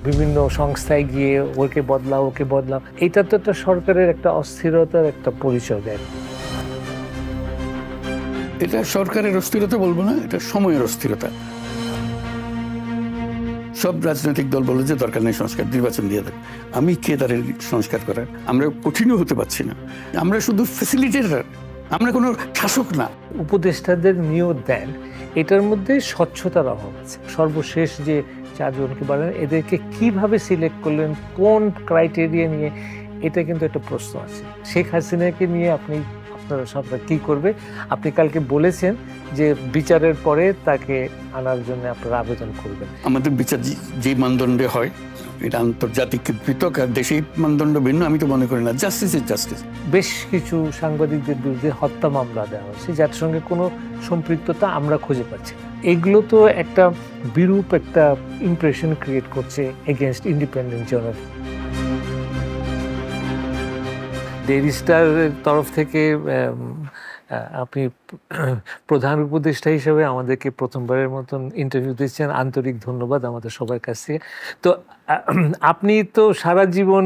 বিভিন্ন সংস্থায় গিয়ে ওকে বদলাও ওকে বদলাও, এটা তো একটা সরকারের একটা অস্থিরতার একটা পরিচয় দেয়। এটা সরকারের অস্থিরতা বলবো না, এটা সময়ের অস্থিরতা। সব রাজনৈতিক দল বলে যে দরকার নেই সংস্কার, নির্বাচন দিয়ে দেয়। আমি কে তাদের সংস্কার করার? আমরা কঠিনও হতে পারছি না, আমরা শুধু ফ্যাসিলিটেটর, আমরা কোনো শাসক না। উপদেষ্টাদের নিয়োগ দেন, এটার মধ্যে স্বচ্ছতার অভাব আছে। সর্বশেষ যে চারজনকে বলেন, এদেরকে কিভাবে সিলেক্ট করলেন, কোন ক্রাইটেরিয়া নিয়ে, এটা কিন্তু একটা প্রশ্ন আছে। শেখ হাসিনাকে নিয়ে আপনারা সরকার কি করবে? আপনি কালকে বলেছেন যে বিচারের পরে তাকে আনার জন্য আপনারা আবেদন করবেন। আমাদের বিচার যে মানদণ্ডে হয়, এটা আন্তর্জাতিক পৃথক, আর দেশেই মানদণ্ড ভিন্ন। আমি তো মনে করি না, জাস্টিস ইজ জাস্টিস। বেশ কিছু সাংবাদিকদের বিরুদ্ধে হত্যা মামলা দেওয়া হয়েছে, যার সঙ্গে কোনো সম্পৃক্ততা আমরা খুঁজে পাচ্ছি না। এগুলো তো একটা বিরূপ একটা ইমপ্রেশন ক্রিয়েট করছে এগেনস্ট ইন্ডিপেন্ডেন্ট জার্নাল। ডেইলি স্টারের তরফ থেকে আপনি প্রধান উপদেষ্টা হিসেবে আমাদেরকে প্রথমবারের মতন ইন্টারভিউ দিচ্ছেন, আন্তরিক ধন্যবাদ আমাদের সবার কাছ থেকে। তো আপনি তো সারা জীবন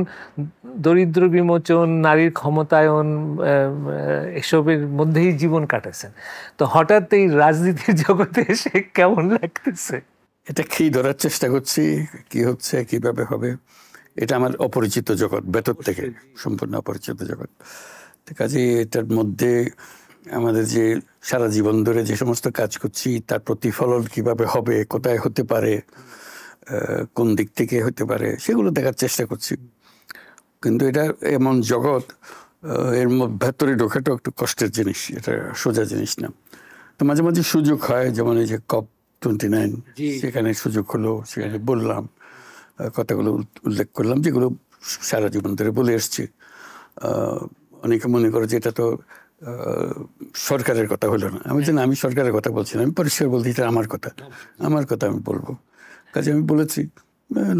দরিদ্র বিমোচন, নারীর ক্ষমতায়ন, এসবের মধ্যেই জীবন কাটাচ্ছেন। তো হঠাৎ এই রাজনীতির জগতে এসে কেমন লাগতেছে? এটা খেয়ে ধরার চেষ্টা করছি, কি হচ্ছে কিভাবে হবে। এটা আমার অপরিচিত জগৎ, ভেতর থেকে সম্পূর্ণ অপরিচিত জগৎ। কাজে এটার মধ্যে আমাদের যে সারা জীবন ধরে যে সমস্ত কাজ করছি, তার প্রতিফলন কিভাবে হবে, কোথায় হতে পারে, কোন দিক থেকে হতে পারে, সেগুলো দেখার চেষ্টা করছি। কিন্তু এটা এমন জগৎ, এর ভেতরে ঢোকাটা একটু কষ্টের জিনিস, এটা সোজা জিনিস না। তো মাঝে মাঝে সুযোগ হয়, যেমন এই যে COP29, সেখানে সুযোগ হলো, সেখানে বললাম, কথাগুলো উল্লেখ করলাম, যেগুলো সারা জীবন ধরে বলে এসছি। অনেকে মনে করে যে এটা তো সরকারের কথা হলো না। আমি জানি আমি সরকারের কথা বলছি না, আমি পরিষ্কার বলছি এটা আমার কথা, আমার কথা আমি বলবো। কাজে আমি বলেছি,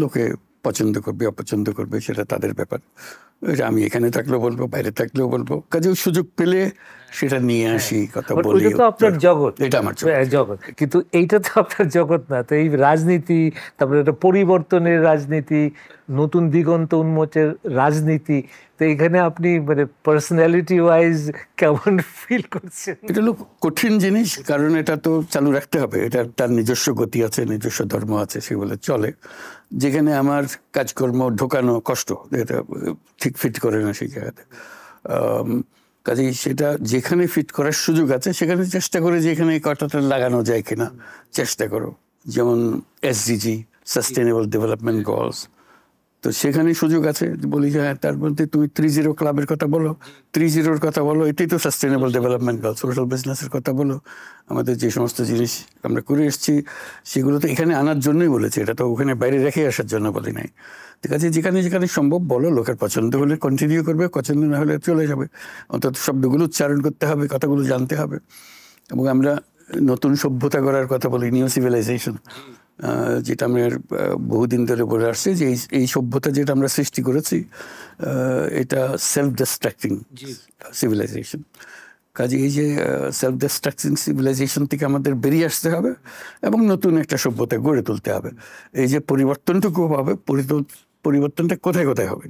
লোকে পছন্দ করবে অপছন্দ করবে সেটা তাদের ব্যাপার। এটা আমি এখানে থাকলেও বলবো, বাইরে থাকলেও বলবো। কাজে সুযোগ পেলে সেটা নিয়ে আসি, কথা বলি। তো আপনার জগৎ, এটা আমার জগৎ, কিন্তু এইটা তো আপনার জগৎ না। তো এই রাজনীতি, তারপরে একটা পরিবর্তনের রাজনীতি, নতুন দিগন্ত উন্মোচের রাজনীতি, তো এখানে আপনি মানে পার্সোনালিটি ওয়াইজ কেমন ফিল করছেন? এটা হলো কঠিন জিনিস, কারণ এটা তো চালু রাখতে হবে। এটা তার নিজস্ব গতি আছে, নিজস্ব ধর্ম আছে, সেগুলো চলে। যেখানে আমার কাজকর্ম ঢোকানো কষ্ট, এটা ঠিক ফিট করে না সেই জায়গাতে। কাজেই সেটা যেখানে ফিট করার সুযোগ আছে সেখানে চেষ্টা করে যেখানে কথাটা লাগানো যায় কিনা চেষ্টা করো। যেমন SDG, সাস্টেনেবল ডেভেলপমেন্ট গোলস, তো সেখানে সুযোগ আছে। বলি যে হ্যাঁ, তার মধ্যে তুমি 3-0 ক্লাবের কথা বলো, 3-0-র কথা বলো, এটাই তো সাস্টেনেবল ডেভেলপমেন্ট গোল। সোশ্যাল বিজনেসের কথা বলো, আমাদের যে সমস্ত জিনিস আমরা করে এসেছি সেগুলো তো এখানে আনার জন্যই বলেছি, এটা তো ওখানে বাইরে রেখে আসার জন্য বলি নাই। ঠিক আছে, যেখানে যেখানে সম্ভব বলো, লোকের পছন্দ হলে কন্টিনিউ করবে, পছন্দ না হলে চলে যাবে। অন্তত শব্দগুলো উচ্চারণ করতে হবে, কথাগুলো জানতে হবে। এবং আমরা নতুন সভ্যতা গড়ার কথা বলি, নিউ সিভিলাইজেশন, যেটা আমরা বহুদিন ধরে বলে আসছি, যে এই সভ্যতা যেটা আমরা সৃষ্টি করেছি, এটা সেলফ ডিস্ট্রাক্টিং সিভিলাইজেশন। কাজে এই যে সেলফ ডিস্ট্রাক্টিং সিভিলাইজেশন থেকে আমাদের বেরিয়ে আসতে হবে এবং নতুন একটা সভ্যতা গড়ে তুলতে হবে। এই যে পরিবর্তনটুকু হবে, পরিবর্তনটা কোথায় কোথায় হবে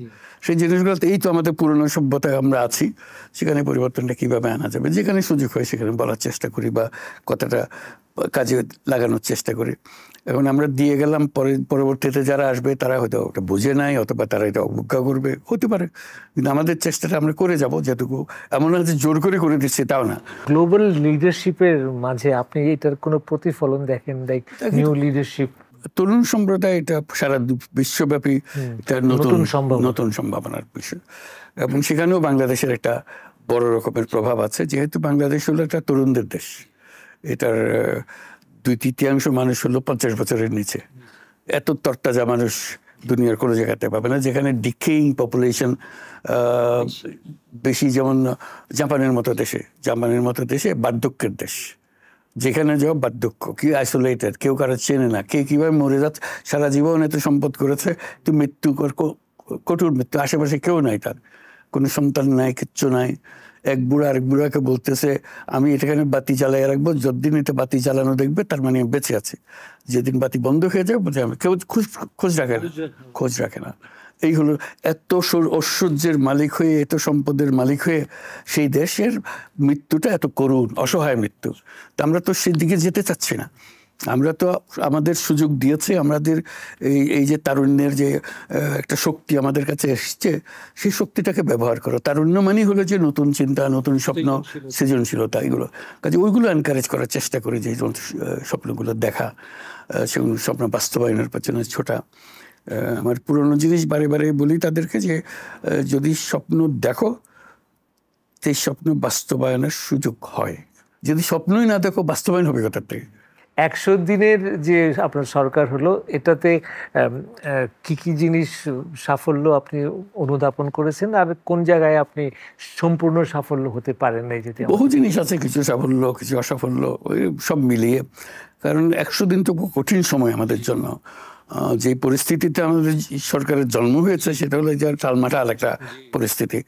সেই জিনিসগুলোতে, এই তো আমাদের পুরনো সভ্যতায় আমরা আছি, সেখানে পরিবর্তনটা কিভাবে আনা যাবে, যেখানে সুযোগ হয় সেখানে বলার চেষ্টা করি বা কথাটা কাজে লাগানোর চেষ্টা করি। এখন আমরা দিয়ে গেলাম, পরবর্তীতে যারা আসবে তারা হয়তো ওটা বুঝে নাই, অথবা তারা এটা অবজ্ঞা করবে, হতে পারে। কিন্তু আমাদের চেষ্টাটা আমরা করে যাব, যেটুকু। এমন না যে জোর করে দিচ্ছি, তাও না। গ্লোবাল লিডারশিপের মাঝে আপনি এটার কোনো প্রতিফলন দেখেন? লাইক নিউ লিডারশিপ, তরুণ সম্প্রদায়, এটা সারা বিশ্বব্যাপী এটা নতুন সম্ভাবনার বিষয়। এবং সেখানেও বাংলাদেশের একটা বড় রকমের প্রভাব আছে, যেহেতু বাংলাদেশ হলো একটা তরুণদের দেশ। এটার 2/3 মানুষ হলো 50 বছরের নিচে। এত তরতাজা মানুষ দুনিয়ার কোনো জায়গাতে পাবে না, যেখানে ডিকেইং পপুলেশন বেশি। যেমন জাপানের মতো দেশে বার্ধক্যের দেশ, যেখানে যাও বার্ধক্য, কি আইসোলেটেড, কেউ কারো চেনে না, কে কীভাবে মরে যাচ্ছে, সারা জীবন এত সম্পদ করেছে, তো মৃত্যু, কঠোর মৃত্যু, আশেপাশে কেউ নাই, তার কোনো সন্তান নাই, কিচ্ছু নাই। এক বুড়া আরেক বুড়াকে বলতেছে আমি এখানে বাতি জ্বালাই রাখবো, যতদিন এটা বাতি জ্বালানো দেখবে তার মানে আমি বেঁচে আছি, যেদিন বাতি বন্ধ হয়ে যাবে বলছে আমি, কেউ খোঁজ রাখে না, খোঁজ রাখে না। এই হলো এত ঐশ্বর্যের মালিক হয়ে, এত সম্পদের মালিক হয়ে সেই দেশের মৃত্যুটা এত করুণ, অসহায় মৃত্যু। তা আমরা তো সেদিকে যেতে চাচ্ছি না। আমরা তো, আমাদের সুযোগ দিয়েছে, আমাদের এই যে তারুণ্যের যে একটা শক্তি আমাদের কাছে এসছে, সেই শক্তিটাকে ব্যবহার করো। তারুণ্য মানেই হলো যে নতুন চিন্তা, নতুন স্বপ্ন, সৃজনশীলতা, এগুলো কাজে ওইগুলো এনকারেজ করার চেষ্টা করি, যে স্বপ্নগুলো দেখা, সেগুলো স্বপ্ন বাস্তবায়নের পেছনে ছোটা। আমার পুরনো জিনিস বারে বারে বলি তাদেরকে যে যদি স্বপ্ন দেখো, সেই স্বপ্ন বাস্তবায়নের সুযোগ হয়। যদি স্বপ্নই না দেখো, বাস্তবায়ন হবে কোথা থেকে? 100 দিনের যে আপনার সরকার হলো, এটাতে কি কি জিনিস সাফল্য আপনি অনুধাবন করেছেন, আর কোন জায়গায় আপনি সম্পূর্ণ সাফল্য হতে পারেন নাই? যদি বহু জিনিস আছে, কিছু সাফল্য, কিছু অসাফল্য, ওই সব মিলিয়ে। কারণ 100 দিন তো কঠিন সময় আমাদের জন্য। যে পরিস্থিতিতে আমাদের সরকারের জন্ম হয়েছে, সেটা হলো যে টালমাটাল একটা পরিস্থিতি,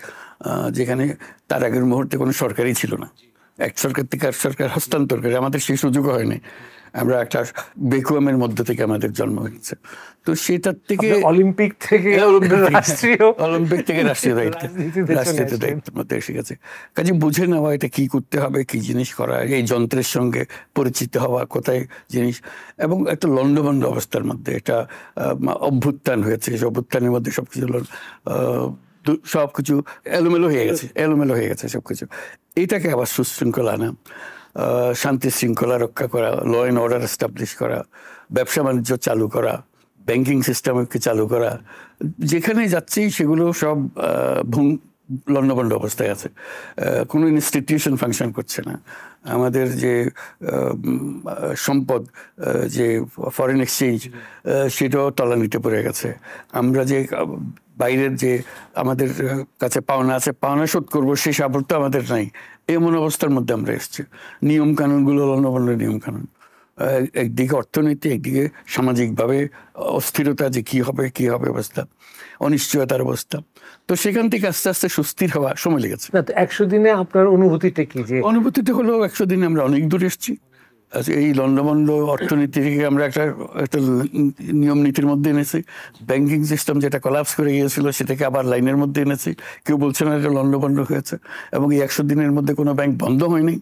যেখানে তার আগের মুহূর্তে কোনো সরকারই ছিল না। এক সরকার থেকে আর সরকার হস্তান্তর করে, আমাদের সেই সুযোগ হয়নি। আমরা একটা বেকুয়ামের মধ্যে থেকে আমাদের জন্ম হয়েছে। তো সেটার থেকে অলিম্পিক থেকে রাষ্ট্রীয় দায়িত্বের মধ্যে এসে গেছে। কাজে বুঝে নেওয়া এটা কি করতে হবে, কি জিনিস করা, এই যন্ত্রের সঙ্গে পরিচিত হওয়া, কোথায় জিনিস, এবং একটা লন্ডভন্ড অবস্থার মধ্যে একটা অভ্যুত্থান হয়েছে। সেই অভ্যুত্থানের মধ্যে সবকিছু এলোমেলো হয়ে গেছে সবকিছু। এইটাকে আবার সুশৃঙ্খলা আনা, শান্তি শৃঙ্খলা রক্ষা করা, ল অ্যান্ড অর্ডার এস্টাবলিশ করা, ব্যবসা বাণিজ্য চালু করা, ব্যাংকিং সিস্টেমকে চালু করা, যেখানে যাচ্ছি সেগুলো সব লন্ডভন্ড অবস্থায় আছে। কোনো ইনস্টিটিউশন ফাংশন করছে না। আমাদের যে সম্পদ, যে ফরেন এক্সচেঞ্জ, সেটাও তলানিতে পড়ে গেছে। আমরা যে বাইরের যে আমাদের কাছে পাওনা আছে, পাওনা শোধ করবো, সেই সামর্থ্য আমাদের নাই। এমন অবস্থার মধ্যে আমরা এসেছি। নিয়ম কানুনগুলো লন্ডভন্ড নিয়ম কানুন, একদিকে অর্থনীতি, একদিকে সামাজিকভাবে অস্থিরতা, যে কি হবে অবস্থা, অনিশ্চয়তার অবস্থা। তো সেখান থেকে আস্তে আস্তে সুস্থির হওয়া সময় লেগেছে। 100 দিনে আপনার অনুভূতিটা কি? যে অনুভূতিটা হলো 100 দিনে আমরা অনেক দূর এসেছি। এই লন্ডভন্ড অর্থনীতি থেকে আমরা একটা নিয়ম নীতির মধ্যে এনেছি। ব্যাংকিং সিস্টেম যেটা কলাপস করে গিয়েছিল, সেটাকে আবার লাইনের মধ্যে এনেছি। কেউ বলছে না এটা লন্ডভন্ড হয়েছে। এবং এই 100 দিনের মধ্যে কোনো ব্যাংক বন্ধ হয়নি,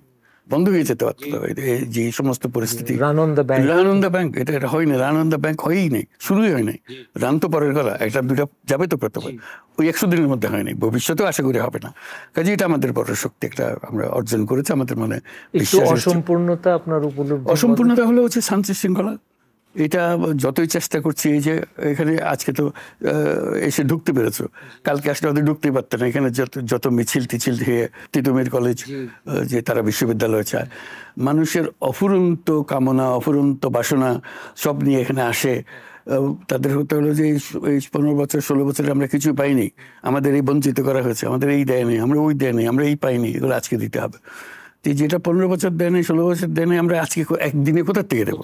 বন্ধ হয়ে যেতে পারত। যে সমস্ত পরিস্থিতি, রান অন দ্য ব্যাংক, এটা হয়নি। রান অন দ্য ব্যাংক হয়ই নেই, শুরুই হয় নাই। রান তো পরের কথা, একটা দুটা যাবে তো প্রথমে, ওই 100 দিনের মধ্যে হয়নি, ভবিষ্যতেও আশা করি হবে না। কাজে এটা আমাদের বড় শক্তি, একটা আমরা অর্জন করেছি। আমাদের মনে অসম্পূর্ণতা আপনার উপলব্ধি, অসম্পূর্ণতা হলো হচ্ছে শান্তি শৃঙ্খলা। এটা যতই চেষ্টা করছি, এই যে এখানে আজকে তো এসে ঢুকতে পেরেছো, কালকে আসলে হয়তো ঢুকতেই পারতেন না। এখানে যত মিছিল টিছিল হয়ে তিতুমির কলেজ, যে তারা বিশ্ববিদ্যালয় চায়, মানুষের অফুরন্ত কামনা, অফুরন্ত বাসনা সব নিয়ে এখানে আসে। তাদের হতে হলো যে এই 15 বছর 16 বছরে আমরা কিছুই পাইনি, আমাদের এই বঞ্চিত করা হয়েছে, আমাদের এই দেয় নেই, আমরা ওই দেয় নেই, আমরা এই পাইনি, এগুলো আজকে দিতে হবে। যেটা 15 বছর দেয় নেই, 16 বছর দেয় নেই, আমরা আজকে একদিনে কোথার থেকে দেবো?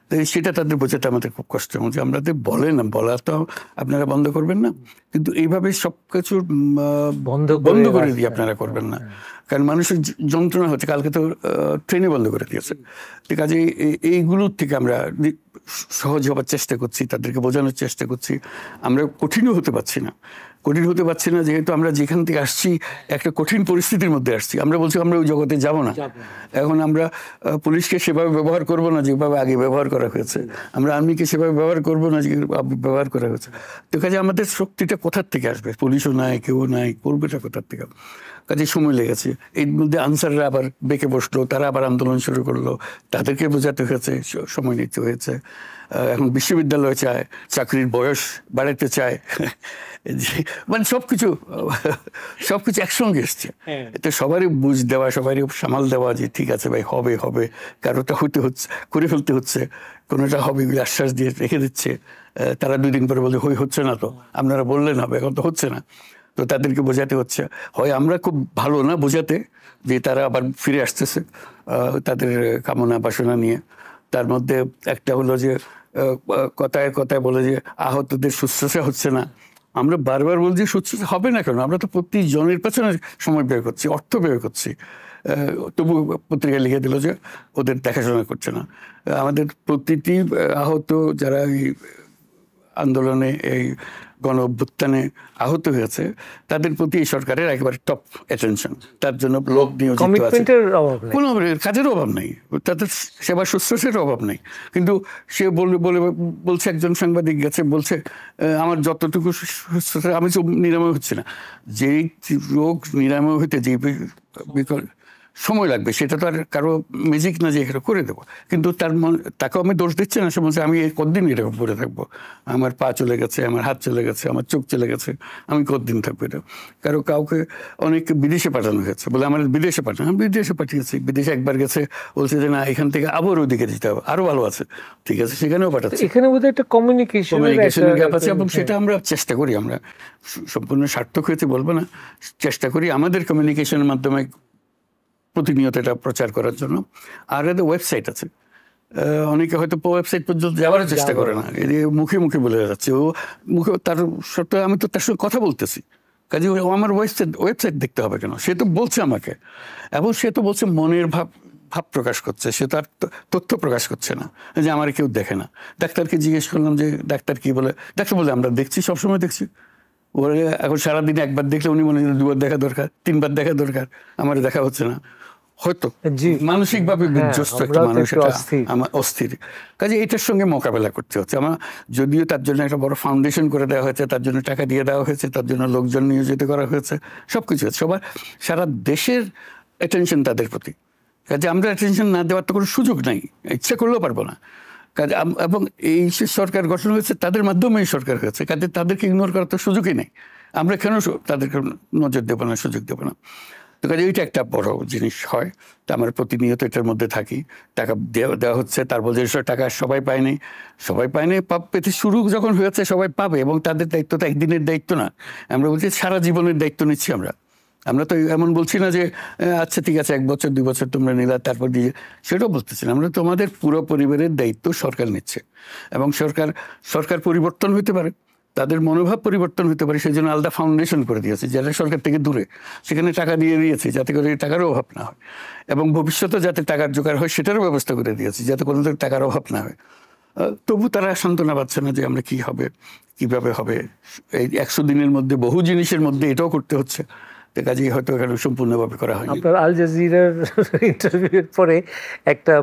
তো সেটা তাদের বোঝাতে আমাদের খুব কষ্ট হচ্ছে। আমাদের বলেন, বলা তো আপনারা বন্ধ করবেন না, কিন্তু এইভাবে সবকিছু বন্ধ করে দিয়ে আপনারা করবেন না। কারণ মানুষের যন্ত্রণা হচ্ছে। কালকে তো ট্রেনে বন্ধ করে দিয়েছে। ঠিক আছে, এইগুলোর থেকে আমরা সহজ হবার চেষ্টা করছি, তাদেরকে বোঝানোর চেষ্টা করছি। আমরা কঠিনও হতে পারছি না, যেহেতু আমরা যেখান থেকে আসছি একটা কঠিন পরিস্থিতির মধ্যে আসছি। আমরা বলছি আমরা ওই জগতে যাব না। এখন আমরা পুলিশকে সেভাবে ব্যবহার করব না যেভাবে আগে ব্যবহার করা হয়েছে, আমরা আর্মিকে সেভাবে ব্যবহার করব না যে ব্যবহার করা হয়েছে। তো কাজে আমাদের শক্তিটা কোথার থেকে আসবে? পুলিশও নাই, কেউ নাই, করবেটা কোথার থেকে? কাজে সময় লেগেছে। এর মধ্যে আনসাররা আবার বেঁকে বসলো, তারা আবার আন্দোলন শুরু করলো, তাদেরকে বোঝাতে হয়েছে, সময় নিতে হয়েছে। এখন বিশ্ববিদ্যালয় চায়, চাকরির বয়স বাড়াতে চায়, মানে সবকিছু একসঙ্গে এসছে। এটা সবারই বুঝ দেওয়া, সবারই সামাল দেওয়া যে ঠিক আছে ভাই, হবে, কারোটা করে ফেলতে হচ্ছে, কোনোটা হবে আশ্বাস দিয়ে রেখে দিচ্ছে। তারা 2 দিন পরে বলে হচ্ছে না, তো আপনারা বললেন হবে, এখন তো হচ্ছে না। তো তাদেরকে বোঝাতে হচ্ছে, হয় আমরা খুব ভালো না বোঝাতে যে তারা আবার ফিরে আসতেছে তাদের কামনা বাসনা নিয়ে। তার মধ্যে একটা হলো যে কথায় বলে যে আহতদের শুশ্রূষা হচ্ছে না, আমরা বারবার বলছি সুস্থতা হবে না কেন? আমরা তো প্রতি জনের পেছনে সময় ব্যয় করছি, অর্থ ব্যয় করছি, তবু পত্রিকা লিখে দিল যে ওদের দেখাশোনা করছে না। আমাদের প্রতিটি আহত যারা এই আন্দোলনে, এই গণ অভ্যুত্থানে আহত হয়েছে, তাদের প্রতি এই সরকারের একেবারে টপ অ্যাটেনশন। তার জন্য লোক নিয়োজিত আছে, কোনো কাজের অভাব নেই, তাদের সেবা শুশ্রূষার অভাব নেই। কিন্তু সে বলছে, একজন সাংবাদিক গেছে বলছে, আমার যতটুকু সুস্থতা আমি তো নিরাময় হচ্ছে না। যেই রোগ নিরাময় হইতে যে সময় লাগবে, সেটা তো আর কারো ম্যাজিক না যে এটা করে দেবো। কিন্তু তাকেও আমি দোষ দিচ্ছি না। সে বলছে আমি কতদিন এরকম পড়ে থাকবো, আমার পা চলে গেছে, আমার হাত চলে গেছে, আমার চোখ চলে গেছে, আমি কতদিন থাকবো এটা। কাউকে অনেক বিদেশে পাঠানো হয়েছে, বলে আমার বিদেশে পাঠানো, আমি বিদেশে পাঠিয়েছি। বিদেশে একবার গেছে, বলছে যে না এখান থেকে আবার ওদিকে যেতে হবে, আরো ভালো আছে, ঠিক আছে, সেখানেও পাঠাচ্ছি। এখানে বোধহয় একটা কমিউনিকেশনের গ্যাপ আছে, এবং সেটা আমরা চেষ্টা করি। আমরা সম্পূর্ণ সার্থক হয়েছে বলবো না, চেষ্টা করি আমাদের কমিউনিকেশনের মাধ্যমে প্রতিনিয়ত এটা প্রচার করার জন্য। আর এদের ওয়েবসাইট আছে, অনেকে হয়তো ওয়েবসাইট পর্যন্ত যাওয়ার চেষ্টা করে না, মুখে মুখে বলে যাচ্ছে। ও মুখে তার সত্ত্বেও আমি তো তার সঙ্গে কথা বলতেছি, কাজে আমার ওয়েবসাইট দেখতে হবে কেন? সে তো বলছে আমাকে, এবং সে তো বলছে মনের ভাব প্রকাশ করছে, সে তার তথ্য প্রকাশ করছে না যে আমার কেউ দেখে না। ডাক্তারকে জিজ্ঞেস করলাম যে ডাক্তার কি বলে, ডাক্তার বলে আমরা দেখছি, সবসময় দেখছি। ওরা এখন সারাদিনে একবার দেখলে উনি মনে হয় দুবার দেখা দরকার, তিনবার দেখা দরকার, আমার দেখা হচ্ছে না। হয়তো মানসিকভাবে বিধ্বস্ত একটা মানুষ, আমার অস্থির, কাজে এটার সঙ্গে মোকাবেলা করতে হচ্ছে আমার। যদিও তার জন্য একটা বড় ফাউন্ডেশন করে দেওয়া হয়েছে, তার জন্য টাকা দিয়ে দেওয়া হয়েছে, তার জন্য লোকজন নিয়োজিত করা হয়েছে, সবকিছু হচ্ছে, সবার সারা দেশের অ্যাটেনশন তাদের প্রতি। কাজে আমরা অ্যাটেনশন না দেওয়ার তো কোনো সুযোগ নাই, ইচ্ছা করলেও পারবো না। কাজে এবং এই সরকার গঠন হয়েছে তাদের মাধ্যমে এই সরকার হয়েছে, কাজে তাদেরকে ইগনোর করার তো সুযোগই নেই। আমরা কেন তাদেরকে নজর দেবো না, সুযোগ দেবো না? তো কাজে ওইটা একটা বড় জিনিস হয়। তা আমরা প্রতিনিয়ত এটার মধ্যে থাকি। টাকা দেওয়া হচ্ছে, তারপর যে টাকা সবাই পায়নি, পেতে শুরু যখন হয়েছে সবাই পাবে, এবং তাদের দায়িত্ব তো একদিনের দায়িত্ব না। আমরা বলছি সারা জীবনের দায়িত্ব নিচ্ছি আমরা তো এমন বলছি না যে আচ্ছা ঠিক আছে 1 বছর 2 বছর তোমরা নিলা তারপর দিয়ে, সেটাও বলতেছি না। আমরা তোমাদের পুরো পরিবারের দায়িত্ব সরকার নিচ্ছে, এবং সরকার পরিবর্তন হতে পারে, তাদের মনোভাব পরিবর্তন হতে পারে, সেই জন্য আলাদা ফাউন্ডেশন করে দিয়েছে যারা সরকার থেকে দূরে, সেখানে টাকা দিয়ে দিয়েছে যাতে করে টাকারও অভাব না হয়, এবং ভবিষ্যতে যাতে টাকার জোগাড় হয় সেটারও ব্যবস্থা করে দিয়েছে যাতে কোনো টাকার অভাব না হয়। তবু তারা সান্ত্বনা পাচ্ছে না যে আমরা কি হবে, কিভাবে হবে। এই 100 দিনের মধ্যে বহু জিনিসের মধ্যে এটাও করতে হচ্ছে, কাজেই হয়তো এখানে সম্পূর্ণভাবে করা হয়নি। আপনার আল জাজিরার ইন্টারভিউর পরে একটা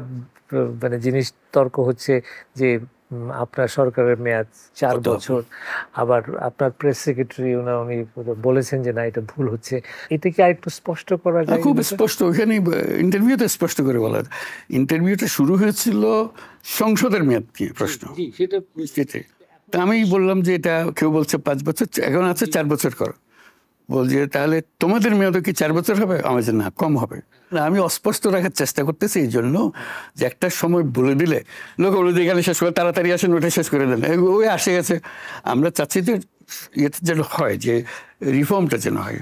মানে জিনিস তর্ক হচ্ছে যে আপনার সরকারের মেয়াদ 4 বছর, আবার আপনার প্রেস সেক্রেটারি উনি বলেছেন যে না এটা ভুল হচ্ছে। এটা কি আরেকটু স্পষ্ট করা যায়? খুব স্পষ্ট, ওখানে ইন্টারভিউতে স্পষ্ট করে বলা। ইন্টারভিউটা শুরু হয়েছিল সংসদের মেয়াদ নিয়ে প্রশ্ন, তা আমি বললাম যে এটা কেউ বলছে 5 বছর, এখন আছে 4 বছর করো। বলছে তাহলে তোমাদের মেয়াদও কি 4 বছর হবে? আমার যে না, কম হবে। আমি অস্পষ্ট রাখার চেষ্টা করতেছি এই জন্য যে একটা সময় বলে দিলে লোক বলে এখানে শেষ করে তাড়াতাড়ি আসেন, ওটা শেষ করে দেন, ওই আসে গেছে। আমরা চাচ্ছি যে এটা যেন হয়, যে রিফর্মটা যেন হয়,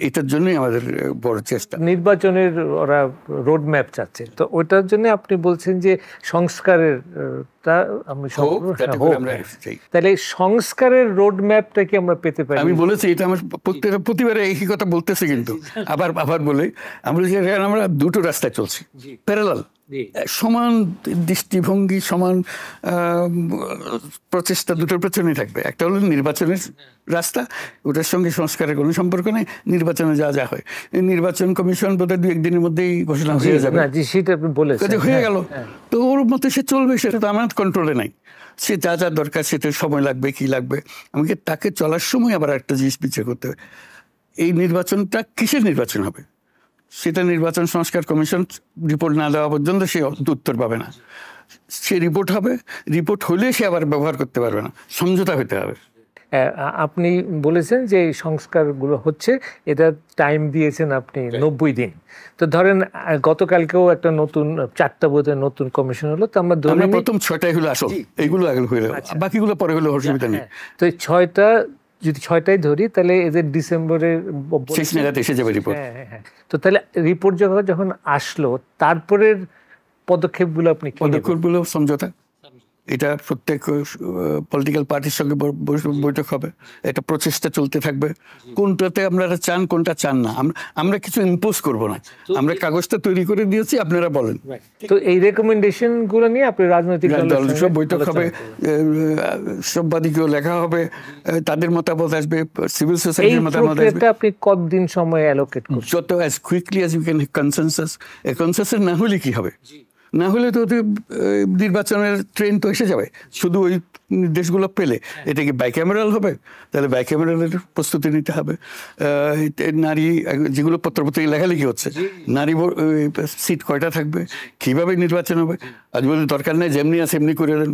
এটার জন্যই আমাদের বড় চেষ্টা। নির্বাচনের ওরা রোড ম্যাপ চাচ্ছে, তো ওটার জন্য আপনি বলছেন যে সংস্কারের তাহলে সংস্কারের রোড ম্যাপটা কি আমরা পেতে পারি? আমি বলেছি এটা আমার প্রতিবারে একই কথা বলতেছে, কিন্তু আবার বলে আমরা দুটো রাস্তায় চলছি, প্যারালাল, সমান দৃষ্টিভঙ্গি, সমান প্রচেষ্টা দুটোর পেছনেই থাকবে। একটা হলো নির্বাচনের রাস্তা, ওটার সঙ্গে সংস্কারের কোনো সম্পর্ক নেই। নির্বাচনে যা হয়, নির্বাচন কমিশন বোধহয় 2-1 দিনের মধ্যেই ঘোষণা হয়ে যাবে, হয়ে গেল। তো ওর মতে সে চলবে, সেটা তো আমার কন্ট্রোলে নাই। সে যা দরকার সেটা সময় লাগবে, কি লাগবে, আমাকে তাকে চলার সময় আবার একটা জিনিস বিচার করতে হবে। এই নির্বাচনটা কিসের নির্বাচন হবে, সেটা নির্বাচন সংস্কার কমিশন রিপোর্ট না দেওয়া পর্যন্ত সে উত্তর পাবে না। সে রিপোর্ট হবে, রিপোর্ট হলে সে আবার ব্যবহার করতে পারবে না, সমঝোতা হতে হবে। আপনি বলেছেন যে এই সংস্কারগুলো হচ্ছে, এটা টাইম দিয়েছেন আপনি 90 দিন। তো ধরেন গতকালকেও একটা নতুন 4টা বোধহয় নতুন কমিশন হলো, তো আমরা প্রথম 6টাই হলো আসল, এইগুলো আগে হলো, বাকিগুলো পরে হলো, অসুবিধা নেই। তো 6টা যদি 6টাই ধরি তাহলে এদের ডিসেম্বরের শেষ নাগাদ এসে যাবে রিপোর্ট। হ্যাঁ, তো তাহলে রিপোর্ট যখন আসলো তারপরের পদক্ষেপগুলো আপনি পদক্ষেপগুলো সমঝোতা, এটা প্রত্যেক পলিটিক্যাল পার্টির সঙ্গে বৈঠক হবে, এটা প্রচেষ্টা চলতে থাকবে, কোনটাতে আপনারা চান কোনটা চান না। আমরা কিছু ইম্পোজ করব না, আমরা কাগজটা তৈরি করে দিয়েছি, আপনারা বলেন। তো এই রেকমেন্ডেশন গুলো নিয়ে আপনি রাজনৈতিক দলের সব বৈঠক হবে, সববাদীকেও লেখা হবে, তাদের মতামত আসবে, সিভিল সোসাইটির মতামত আসবে। আপনি কতদিন সময় অ্যালোকেট করছেন? যত as quickly as you can consensus. Consensus না হলে কি হবে? না হলে তো নির্বাচনের ট্রেন তো এসে যাবে, শুধু ওই দেশগুলো পেলে। এটা কি বাইক্যামেরাল হবে? তাহলে বাইক্যামেরালের প্রস্তুতি নিতে হবে। নারী যেগুলো পত্রপত্রে লেখালেখি হচ্ছে, নারী সিট কয়টা থাকবে, কিভাবে নির্বাচন হবে, আজ বলতে দরকার নেই, যেমনি আছে এমনি করে দেন,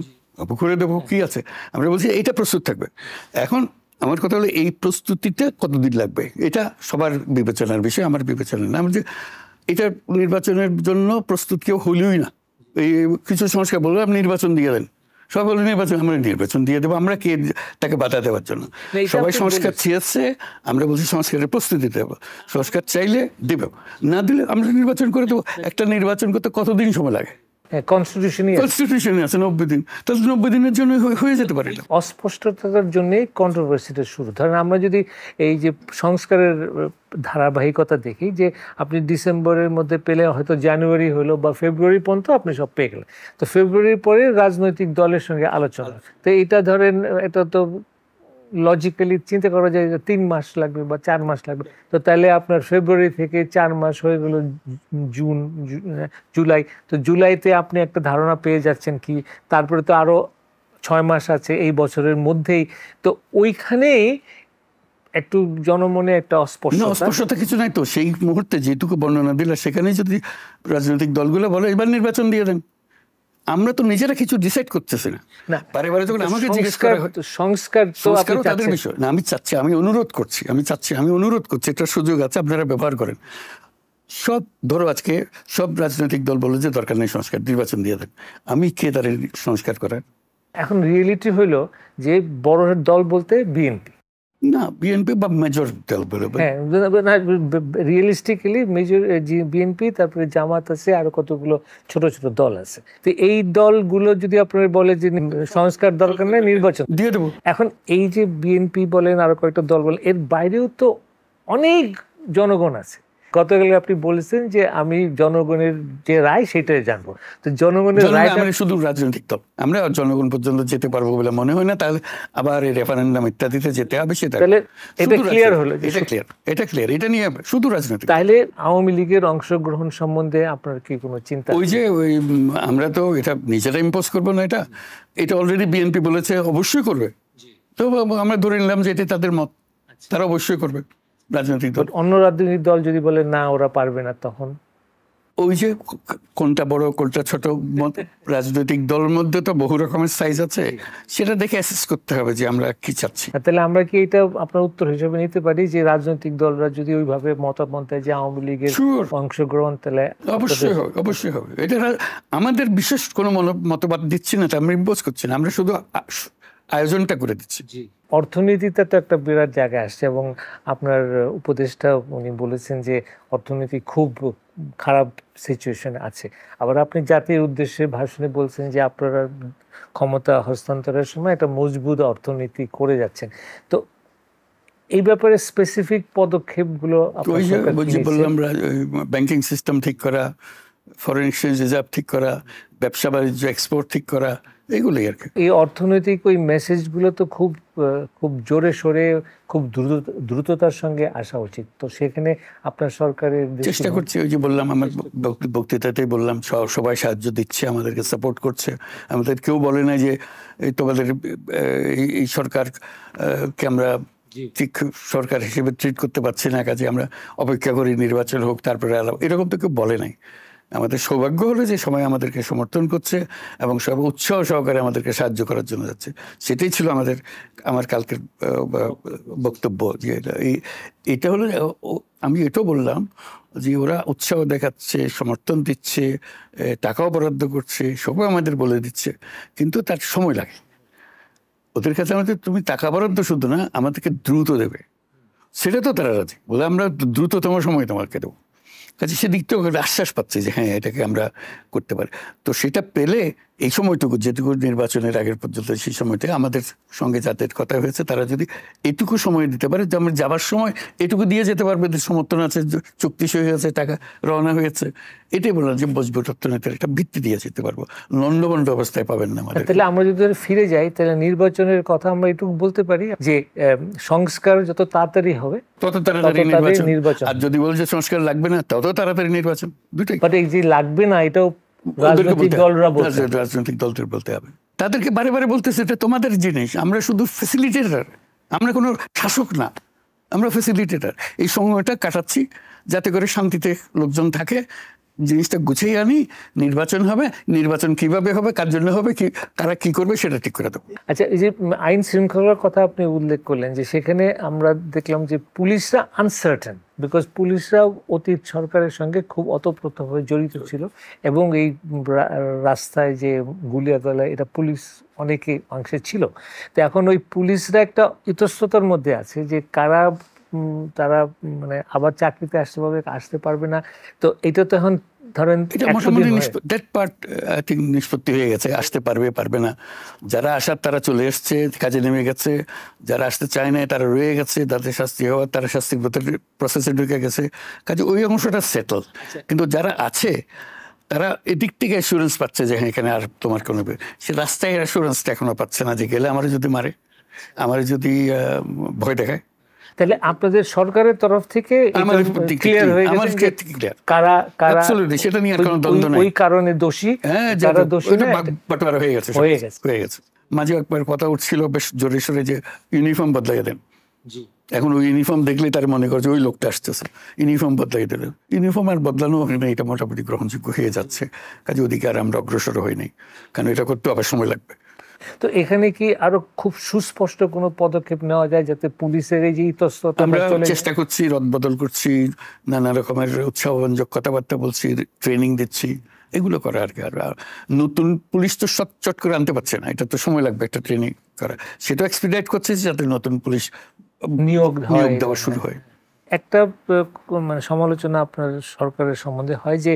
করে দেবো, কি আছে। আমরা বলছি এইটা প্রস্তুত থাকবে। এখন আমার কথা হলো এই প্রস্তুতিটা কতদিন লাগবে, এটা সবার বিবেচনার বিষয়, আমার বিবেচনা না। আমরা যে এটা নির্বাচনের জন্য প্রস্তুত কেউ হইলই না। এই কিছু সংস্কার বলবো আপনি নির্বাচন দিয়ে দেন, সব বলে নির্বাচন, আমরা নির্বাচন দিয়ে দেবো, আমরা কে তাকে বাধা দেওয়ার জন্য? সবাই সংস্কার চেয়েছে, আমরা বলছি সংস্কারের প্রস্তুতি দেবো। সংস্কার চাইলে দেব, না দিলে আমরা নির্বাচন করে দেবো। একটা নির্বাচন করতে কতদিন সময় লাগে? কনস্টিটিউশনে আছে 90 দিন, তাহলে 90 দিনের জন্য হয়ে যেতে পারে। অস্পষ্টতার জন্যই কন্ট্রোভার্সিটা শুরু। ধরেন আমরা যদি এই যে সংস্কারের ধারাবাহিকতা দেখি, যে আপনি ডিসেম্বরের মধ্যে পেলে হয়তো জানুয়ারি হলো বা ফেব্রুয়ারি পর্যন্ত আপনি সব পেয়ে গেলেন, তো ফেব্রুয়ারির পরে রাজনৈতিক দলের সঙ্গে আলোচনা। তো এটা ধরেন, এটা তো লজিক্যালি চিন্তা করা যায় যে 3 মাস লাগবে বা 4 মাস লাগবে। তো তাহলে আপনার ফেব্রুয়ারি থেকে 4 মাস হয়ে গেল জুন, জুলাই। তো জুলাইতে আপনি একটা ধারণা পেয়ে যাচ্ছেন কি, তারপরে তো আরো 6 মাস আছে এই বছরের মধ্যেই। তো ওইখানেই একটু জনমনে একটা অস্পষ্টতা কিছু নাই। তো সেই মুহূর্তে যেটুকু বর্ণনা দিলে, সেখানে যদি রাজনৈতিক দলগুলো বলে এবার নির্বাচন দিয়ে দেন, আমরা তো নিজেরা কিছু ডিসাইড করতেছি না। বারে বারে যখন আমাকে জিজ্ঞেস করা হয় সংস্কার, তো তাদের বিষয় না, আমি চাচ্ছি, আমি অনুরোধ করছি একটা সুযোগ আছে, আপনারা ব্যবহার করেন। সব ধরো আজকে সব রাজনৈতিক দল বলে যে দরকার নেই সংস্কার, নির্বাচন দিয়ে দেন, আমি কে তাদের সংস্কার করার? এখন রিয়েলিটি হইল যে বড় দল বলতে বিএনপি না, বিএনপি বা মেজর দল বলে, হ্যাঁ, রিয়েলিস্টিক্যালি মেজর বিএনপি, তারপরে জামাত আছে, আরো কতগুলো ছোট ছোট দল আছে। তো এই দলগুলো যদি আপনার বলে যে সংস্কার দরকার নেই, নির্বাচন দিয়ে দেবো। এখন এই যে বিএনপি বলেন, আরো কয়েকটা দল বলেন, এর বাইরেও তো অনেক জনগণ আছে। গতকাল আপনি বলেছেন যে আমি জনগণের যে রায় সেটাই জানবো। তো জনগণের রায় শুধু রাজনৈতিক দল, আমরা জনগণ পর্যন্ত যেতে পারবো বলে মনে হয় না। তাহলে আবার এই রেফারেন্ডাম ইত্যাদিতে যেতে হবে, সেটা এটা ক্লিয়ার হলো, এটা ক্লিয়ার, এটা নিয়ে শুধু রাজনৈতিক। তাহলে আওয়ামী লীগের অংশগ্রহণ সম্বন্ধে আপনার কি কোনো চিন্তা? ওই আমরা তো এটা নিজেরা ইম্পোজ করবো না, এটা অলরেডি বিএনপি বলেছে অবশ্যই করবে। তো আমরা ধরে নিলাম যে এটা তাদের মত, তারা অবশ্যই করবে। রাজনৈতিক দল, অন্য রাজনৈতিক দল যদি বলে না ওরা পারবে না, তখন ওই যে কোনটা বড় কোনটা ছোট, রাজনৈতিক দলের মধ্যে তো বহু রকমের সাইজ আছে, সেটা দেখে অ্যাসেস করতে হবে যে আমরা কি চাচ্ছি। তাহলে আমরা কি এটা আপনার উত্তর হিসেবে নিতে পারি যে রাজনৈতিক দলরা যদি ওইভাবে মতামত দেয় যে আওয়ামী লীগের অংশগ্রহণ, তাহলে অবশ্যই হবে। এটা আমাদের বিশেষ কোনো মতবাদ দিচ্ছি না, আমরা ইম্পোজ করছি না, আমরা শুধু আয়োজনটা করে দিচ্ছি। অর্থনীতিতে তো একটা বিরাট জায়গায় আসছে, এবং আপনার উপদেষ্টা উনি বলেছেন যে অর্থনীতি খুব খারাপ সিচুয়েশনে আছে। আবার আপনি জাতির উদ্দেশ্যে ভাষণে বলছেন যে আপনারা ক্ষমতা হস্তান্তরের সময় একটা মজবুত অর্থনীতি করে যাচ্ছেন। তো এই ব্যাপারে স্পেসিফিক পদক্ষেপগুলো বললাম, ব্যাংকিং সিস্টেম ঠিক করা, ফরেন এক্সচেঞ্জ রিজার্ভ ঠিক করা, ব্যবসা বাণিজ্য এক্সপোর্ট ঠিক করা, এগুলোই আর কি। এই অর্থনৈতিক ওই মেসেজগুলো তো খুব খুব জোরে সোরে, খুব দ্রুততার সঙ্গে আসা উচিত। তো সেখানে আপনার সরকারের চেষ্টা করছে, ওই যে বললাম আমার বক্তৃতাতেই বললাম, সবাই সাহায্য দিচ্ছে, আমাদেরকে সাপোর্ট করছে। আমাদের কেউ বলে না যে তোমাদের এই সরকারকে আমরা ঠিক সরকার হিসেবে ট্রিট করতে পারছি না, কাজে আমরা অপেক্ষা করি নির্বাচন হোক তারপরে এরকম তো কেউ বলে নাই। আমাদের সৌভাগ্য হলো যে সবাই আমাদেরকে সমর্থন করছে এবং সব উৎসাহ সহকারে আমাদেরকে সাহায্য করার জন্য যাচ্ছে। সেটাই ছিল আমার কালকের বক্তব্য, যে এটা হলো, আমি এটাও বললাম যে ওরা উৎসাহ দেখাচ্ছে, সমর্থন দিচ্ছে, টাকাও বরাদ্দ করছে, সবই আমাদের বলে দিচ্ছে, কিন্তু তার সময় লাগে। ওদের কাছে আমাদের তুমি টাকা বরাদ্দ শুধু না, আমাদেরকে দ্রুত দেবে, সেটা তো তারা রাজি, বলে আমরা দ্রুততম সময় তোমাকে দেবো। কাজে সেদিক থেকে আশ্বাস পাচ্ছে যে হ্যাঁ এটাকে আমরা করতে পারি। তো সেটা পেলে এই সময়টুকু যেটুকু নির্বাচনের আগের পর্যন্ত সেই সময়টা আমাদের সঙ্গে যাদের কথা হয়েছে তারা যদি এটুকু সময় দিতে পারে, যে আমরা যাবার সময় এটুকু দিয়ে যেতে পারবে, সমর্থন আছে, চুক্তি সই হয়েছে, টাকা রওনা হয়েছে, এটাই বললাম যে মজবুত অর্থনীতির একটা ভিত্তি দিয়ে যেতে পারবো। লন্ডভন্ড অবস্থায় পাবেন না আমাদের। তাহলে আমরা যদি ফিরে যাই, তাহলে নির্বাচনের কথা আমরা এটুকু বলতে পারি যে সংস্কার যত তাড়াতাড়ি হবে তত তাড়াতাড়ি নির্বাচন, আর যদি বলছে সংস্কার লাগবে না তত তাড়াতাড়ি নির্বাচন, দুটোই। বাট এই যে লাগবে না এটাও রাজনৈতিক দলদের বলতে হবে, তাদেরকে বারে বারে বলতেছে এটা তোমাদের জিনিস, আমরা শুধু ফ্যাসিলিটেটর, আমরা কোনো শাসক না, আমরা ফ্যাসিলিটেটর। এই সময়টা কাটাচ্ছি যাতে করে শান্তিতে লোকজন থাকে, জিনিসটা গুছিয়ে আনি, নির্বাচন হবে, নির্বাচন কিভাবে হবে, কার জন্য হবে, কি কারা কি করবে সেটা ঠিক করে দেবো। আচ্ছা, এই যে আইন শৃঙ্খলার কথা আপনি উল্লেখ করলেন, যে সেখানে আমরা দেখলাম যে পুলিশরা আনসার্টেন, বিকজ পুলিশরা অতীত সরকারের সঙ্গে খুব ওতপ্রোতভাবে জড়িত ছিল, এবং এই রাস্তায় যে গুলিয়াগলা এটা পুলিশ অনেকে অংশে ছিল। তো এখন ওই পুলিশরা একটা ইতস্ততার মধ্যে আছে যে কারা তারা মানে আবার চাকরিতে আসতে পারবে না। তো এটা তো এখন ধরেন নিষ্পত্তি হয়ে গেছে, আসতে পারবে পারবে না। যারা আসার তারা চলে এসছে, কাজে নেমে গেছে, যারা আসতে চায় না তারা রয়ে গেছে, তাদের শাস্তি হওয়ার তারা শাস্তির প্রসেসে ঢুকে গেছে, কাজে ওই অংশটা সেটল। কিন্তু যারা আছে তারা এদিক থেকে অ্যাসুরেন্স পাচ্ছে যে হ্যাঁ এখানে আর তোমার কোনো, সে রাস্তায় অ্যাসুরেন্সটা এখনো পাচ্ছে না, যে গেলে আমার যদি মারে, আমার যদি ভয় দেখায়। তাহলে আপনাদের সরকারের তরফ থেকে ক্লিয়ার হয়ে গেছে কারা কারা সেটা নিয়ে আর কোনো দ্বন্দ্ব নাই, ওই কারণে দোষী, যারা দোষী না বাটোয়ারা হয়ে গেছে। মাঝে একবার কথা উঠছিল বেশ জোরে সোরে যে ইউনিফর্ম বদলাই দেন। এখন ওই ইউনিফর্ম দেখলে তার মনে করে যে ওই লোকটা আসতেছে, ইউনিফর্ম বদলাই দিলেন। ইউনিফর্ম আর বদলানো হয় না, এটা মোটামুটি গ্রহণযোগ্য হয়ে যাচ্ছে, কাজে ওদিকে আর আমরা অগ্রসর হইনি, কারণ এটা করতে আবার সময় লাগবে। তো এখানে কি আরো খুব সুস্পষ্ট কোনো পদক্ষেপ নেওয়া যায় যাতে পুলিশের এই যে ইতস্ততা? আমরা চেষ্টা করছি, রদবদল করছি, নানা রকমের উৎসাহব্যঞ্জক কথাবার্তা বলছি, ট্রেনিং দিচ্ছি, এগুলো করা আর কি। আর নতুন পুলিশ তো চট করে আনতে পারছে না, এটা তো সময় লাগবে একটা ট্রেনিং করা, সেটা এক্সপিডাইট করছে যাতে নতুন পুলিশ নিয়োগ দেওয়া শুরু হয়। একটা মানে সমালোচনা আপনার সরকারের সম্বন্ধে হয় যে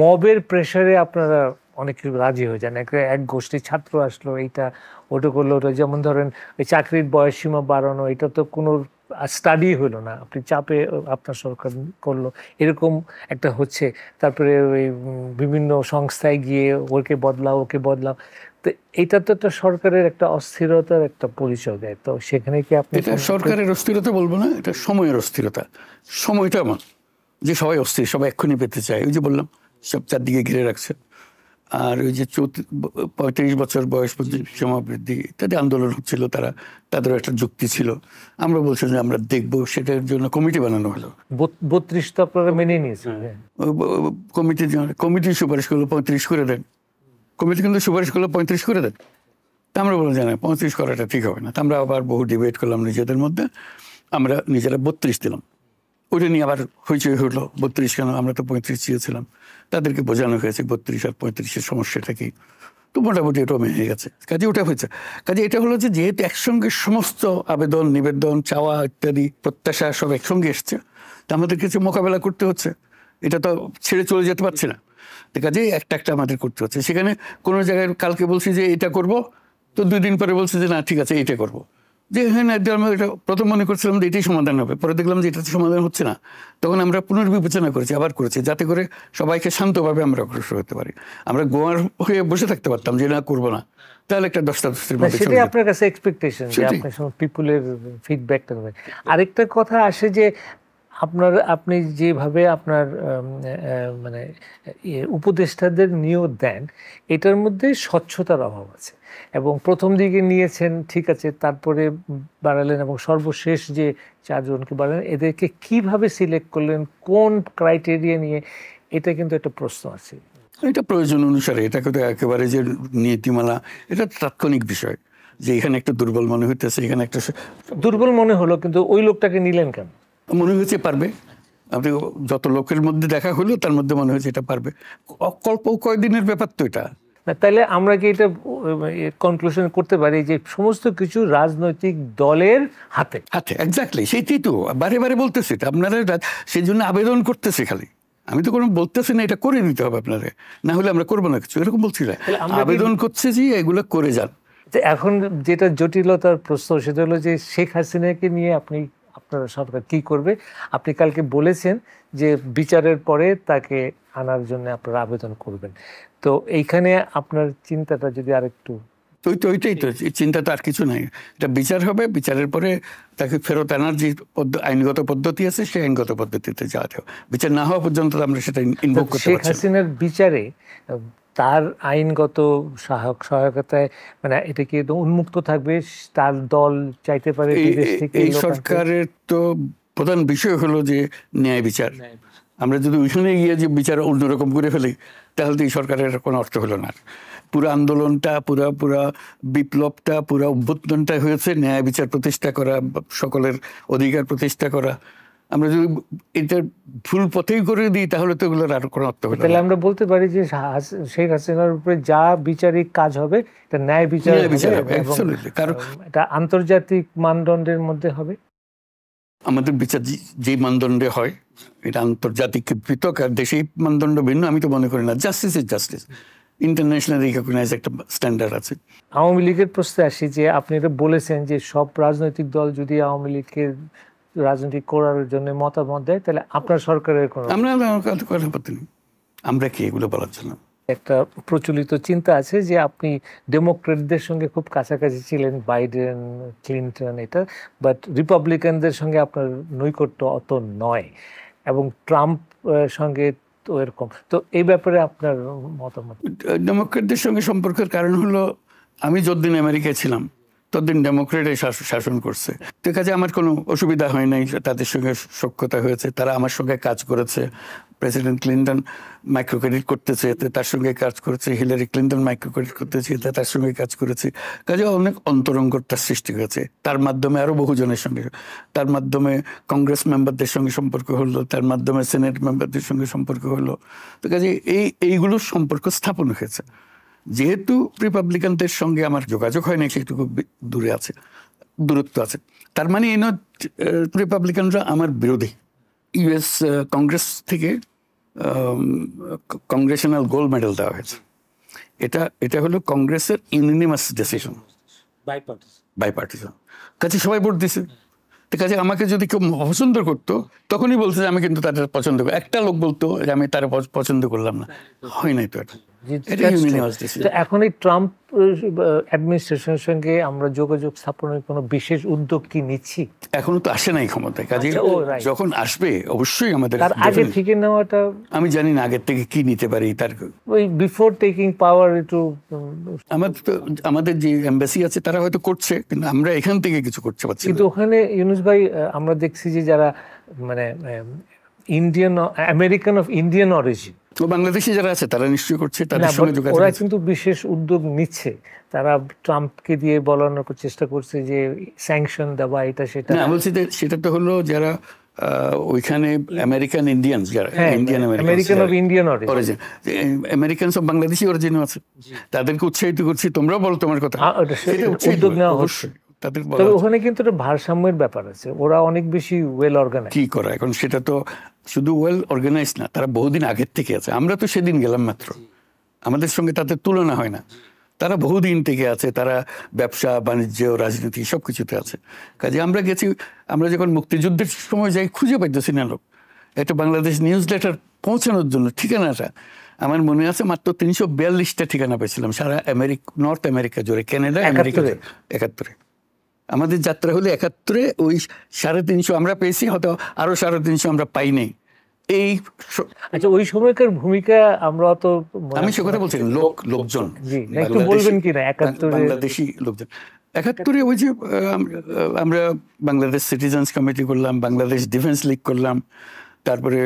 মবের প্রেসারে আপনারা অনেক কিছু রাজি হয়ে যান। এক গোষ্ঠী ছাত্র আসলো, এইটা ওটা করলো, ওটা যেমন ধরেন ওই চাকরির বয়সসীমা বাড়ানো, এটা তো কোনো স্টাডি হলো না, আপনি চাপে আপনার সরকার করলো, এরকম একটা হচ্ছে। তারপরে ওই বিভিন্ন সংস্থায় গিয়ে ওকে বদলাও ওকে বদলাও, তো এটা তো একটা সরকারের একটা অস্থিরতার একটা পরিচয় দেয়। তো সেখানে কি আপনি? এটা সরকারের অস্থিরতা বলবো না, এটা সময়ের অস্থিরতা। সময়টা এমন যে সবাই অস্থির, সবাই এক্ষুনি পেতে চায়। ওই যে বললাম সব চারদিকে ঘিরে রাখছে। আর ওই যে 35 বছর বয়স পর্যন্ত সীমাবৃদ্ধি ইত্যাদি আন্দোলন হচ্ছিল, তাদেরও একটা যুক্তি ছিল। আমরা বলছি যে আমরা দেখবো, সেটার জন্য কমিটি বানানো হলো। 32 তো আপনারা মেনে নিয়েছেন। কমিটি সুপারিশ করলো 35 করে দেন, কমিটি কিন্তু সুপারিশ করলো 35 করে দেন। তা আমরা বললাম যে না, 35 করাটা ঠিক হবে না। তা আমরা আবার বহু ডিবেট করলাম নিজেদের মধ্যে, আমরা নিজেরা 32 দিলাম। ওইটা নিয়ে আবার হইচই হলো, 32 কেন, আমরা তো 35 চেয়েছিলাম। তাদেরকে বোঝানো হয়েছে 32 আর 35-এর সমস্যাটা কি। তো মোটামুটি এটাও মেনে গেছে, কাজে ওটা হয়েছে। কাজে এটা হলো যে যেহেতু একসঙ্গে সমস্ত আবেদন নিবেদন চাওয়া ইত্যাদি প্রত্যাশা সব একসঙ্গে এসছে, তা আমাদের কিছু মোকাবেলা করতে হচ্ছে, এটা তো ছেড়ে চলে যেতে পারছে না। কাজে একটা একটা আমাদের করতে হচ্ছে। সেখানে কোনো জায়গায় কালকে বলছি যে এটা করব, তো 2 দিন পরে বলছি যে না ঠিক আছে এইটা করবো। যে হ্যাঁ না, এটা প্রথম মনে করছিলাম যে এটাই সমাধান হবে, পরে দেখলাম যে এটা সমাধান হচ্ছে না, তখন আমরা পুনর্বিবেচনা করেছি, আবার করেছি, যাতে করে সবাইকে শান্তভাবে আমরা অগ্রসর হতে পারি। আমরা গোয়ার হয়ে বসে থাকতে পারতাম যে না করবো না, তাহলে একটা 10টা সেটাই আপনার কাছে এক্সপেকটেশন যে আপনার পিপুলের ফিডব্যাকটা হবে। আরেকটা কথা আসে যে আপনি যেভাবে আপনার মানে উপদেষ্টাদের নিয়োগ দেন, এটার মধ্যে স্বচ্ছতার অভাব আছে। এবং প্রথম দিকে নিয়েছেন ঠিক আছে, তারপরে বাড়ালেন, এবং সর্বশেষ যে 4 জনকে বাড়ালেন, এদেরকে কিভাবে সিলেক্ট করলেন, কোন ক্রাইটেরিয়া নিয়ে, এটা কিন্তু একটা প্রশ্ন আছে। এটা প্রয়োজন অনুসারে, এটা কিন্তু একেবারে যে নীতিমালা, এটা তাৎক্ষণিক বিষয়, যে এখানে একটা দুর্বল মনে হইতেছে, এখানে একটা দুর্বল মনে হলো, কিন্তু ওই লোকটাকে নিলেন কেন? মনে হয়েছে পারবে। আপনি যত লোকের মধ্যে দেখা হলো তার মধ্যে মনে হয়েছে এটা পারবে। অল্প কয়েকদিনের ব্যাপার তো এটা। তাহলে আমরা কি এটা কনক্লুশন করতে পারি যে সমস্ত কিছু রাজনৈতিক দলের হাতে? এক্স্যাক্টলি, সেইটাই তো বারে বারে বলতেছে, আপনারা সেই জন্য আবেদন করতেছে খালি, আমি তো কোনো বলতেছি না এটা করে নিতে হবে আপনারে, না হলে আমরা করবো না কিছু, এরকম বলছি না। আবেদন করছে যে এগুলো করে যান। এখন যেটা জটিলতার প্রশ্ন সেটা হলো যে শেখ হাসিনাকে নিয়ে আপনার সরকার কি করবে? আপনি কালকে বলেছেন যে বিচারের পরে তাকে আনার জন্য আপনারা আবেদন করবেন, তো এইখানে আপনার চিন্তাটা যদি আরেকটু। ওইটাই তো চিন্তা, তো আর কিছু নাই। এটা বিচার হবে, বিচারের পরে তাকে ফেরত আনার যে আইনগত পদ্ধতি আছে সেই আইনগত পদ্ধতিতে যাওয়া হবে। বিচার না হওয়া পর্যন্ত আমরা সেটা ইনভোক করতে পারছি না। শেখ হাসিনার বিচারে তার আইনগত সহায়তায় মানে এটা কি উন্মুক্ত থাকবে? তার দল চাইতে পারে বিদেশ থেকে? এই সরকারের তো প্রধান বিষয় হলো যে ন্যায় বিচার। আমরা যদি ওইখানে গিয়ে যে বিচার অন্যরকম করে ফেলি তাহলে তো এই সরকারের কোনো অর্থ হলো না। পুরো আন্দোলনটা, পুরা বিপ্লবটা, পুরো অভ্যুত্থানটা হয়েছে ন্যায় বিচার প্রতিষ্ঠা করা, সকলের অধিকার প্রতিষ্ঠা করা। আমরা যদি এটা ভুল পথেই করে দিই তাহলে তো এগুলোর আর কোনো অর্থ হলো না। তাহলে আমরা বলতে পারি যে শেখ হাসিনার উপরে যা বিচারিক কাজ হবে এটা ন্যায় বিচার হবে, কারণ এটা আন্তর্জাতিক মানদণ্ডের মধ্যে হবে। আমাদের বিচার যে মানদণ্ডে হয় এটা আন্তর্জাতিক পৃথক, আর দেশেই মানদণ্ড ভিন্ন। আমি তো মনে করি না। Justice is justice, international recognise একটা স্ট্যান্ডার্ড আছে। আওয়ামী লীগের প্রশ্নে আসি, যে আপনি এটা বলেছেন যে সব রাজনৈতিক দল যদি আওয়ামী লীগকে রাজনীতি করার জন্য মতামত দেয় তাহলে আপনার সরকারের কোনো আমরা কি এগুলো বলার জন্য? একটা প্রচলিত চিন্তা আছে যে আপনি ডেমোক্রেটদের সঙ্গে খুব কাছাকাছি ছিলেন, বাইডেন, ক্লিন্টন, এটা, বাট রিপাবলিকানদের সঙ্গে আপনার নৈকট্য অত নয়, এবং ট্রাম্প সঙ্গে তো এরকম। তো এই ব্যাপারে আপনার মতামত? ডেমোক্রেটদের সঙ্গে সম্পর্কের কারণ হলো আমি যতদিন আমেরিকায় ছিলাম ততদিন ডেমোক্রেটে শাসন করছে, তো কাজে আমার কোনো অসুবিধা হয় নাই। তাদের সঙ্গে সখ্যতা হয়েছে, তারা আমার সঙ্গে কাজ করেছে। প্রেসিডেন্ট ক্লিন্টন মাইক্রো ক্রেডিট করতেছে, তার সঙ্গে কাজ করেছে। হিলারি ক্লিন্টন মাইক্রো ক্রেডিট করতেছে, তার সঙ্গে কাজ করেছে। কাজে অনেক অন্তরঙ্গতার সৃষ্টি হয়েছে। তার মাধ্যমে আরও বহুজনের সঙ্গে, তার মাধ্যমে কংগ্রেস মেম্বারদের সঙ্গে সম্পর্ক হলো, তার মাধ্যমে সেনেট মেম্বারদের সঙ্গে সম্পর্ক হলো। তো কাজে এইগুলো সম্পর্ক স্থাপন হয়েছে। যেহেতু রিপাবলিকানদের সঙ্গে আমার যোগাযোগ হয় না, সেটুকু দূরে আছে, দূরত্ব আছে, তার মানে এই নয় রিপাবলিকানরা আমার বিরোধী। ইউএস কংগ্রেস থেকে কংগ্রেশনাল গোল্ড মেডেল দেওয়া হয়েছে। এটা হলো কংগ্রেসের ইউনিনিমাস ডিসিশন, বাইপার্টিসান। কাজে সবাই ভোট দিছে। তো কাজে আমাকে যদি কেউ পছন্দ করতো তখনই বলছে যে আমি কিন্তু তাদের পছন্দ করি। একটা লোক বলতো যে আমি তারা পছন্দ করলাম না, হয় নাই তো এটা। এখন এই ট্রাম্প অ্যাডমিনিস্ট্রেশনের সঙ্গে আমরা যোগাযোগ স্থাপনের কোনো বিশেষ উদ্যোগ কি নিচ্ছি? এখনো তো আসে নাই ক্ষমতায়, কাজে যখন আসবে অবশ্যই আমাদের তার আগে থেকে নেওয়াটা। আমি জানি না আগের থেকে কি নিতে পারি। তার ওই বিফোর টেকিং পাওয়ার একটু আমাদের যে এমবাসি আছে তারা হয়তো করছে, কিন্তু আমরা এখান থেকে কিছু করতে পারছি। কিন্তু ওখানে ইউনুস ভাই আমরা দেখছি যে যারা মানে Indian American of Indian origin, Bangladeshi যারা আছে তারা নিশ্চয়ই করছে, তাদের সঙ্গে যোগাযোগ। ওরা কিন্তু বিশেষ উদ্যোগ নিচ্ছে। তারা ট্রাম্পকে দিয়ে বলানোর চেষ্টা করছে যে স্যাংশন দেওয়া, এটা সেটা। না, বলছি যে সেটা তো হলো যারা ওইখানে আমেরিকান ইন্ডিয়ান, যারা American of Indian origin, Americans of Bangladeshi অরিজিনও আছে, তাদেরকে উৎসাহিত করছি। তোমরা বলো তোমার কথা, উদ্যোগ নেওয়া অবশ্যই। তবে ওখানে কিন্তু একটা ভারসাম্যের ব্যাপার আছে, ওরা অনেক বেশি ওয়েল অর্গানাইজ। কি করা এখন সেটা তো শুধু ওয়েল অর্গানাইজ না, তারা বহুদিন আগের থেকে আছে। আমরা তো সেদিন গেলাম মাত্র, আমাদের সঙ্গে তাদের তুলনা হয় না। তারা বহুদিন থেকে আছে, তারা ব্যবসা বাণিজ্য রাজনীতি সব কিছুতে আছে। কাজে আমরা গেছি, আমরা যখন মুক্তিযুদ্ধের সময় যাই খুঁজে পাইতেছি না লোক। একটা বাংলাদেশ নিউজ লেটার পৌঁছানোর জন্য ঠিকানাটা আমার মনে আছে মাত্র 342টা ঠিকানা পেয়েছিলাম সারা নর্থ আমেরিকা জুড়ে, কানাডা, আমেরিকা 71। আমাদের যাত্রা হলে 71, ওই 350 আমরা পেয়েছি, হয়তো আরো 350 আমরা পাই নাই। এই আচ্ছা, ওই সময়কার ভূমিকা আমরা তো, আমি সে কথা বলছি, লোকজন একটু বলবেন কি না 71 বাংলাদেশি লোকজন। 71 ওই যে আমরা বাংলাদেশ সিটিজেন্স কমিটি করলাম, বাংলাদেশ ডিফেন্স লিগ করলাম, তারপরে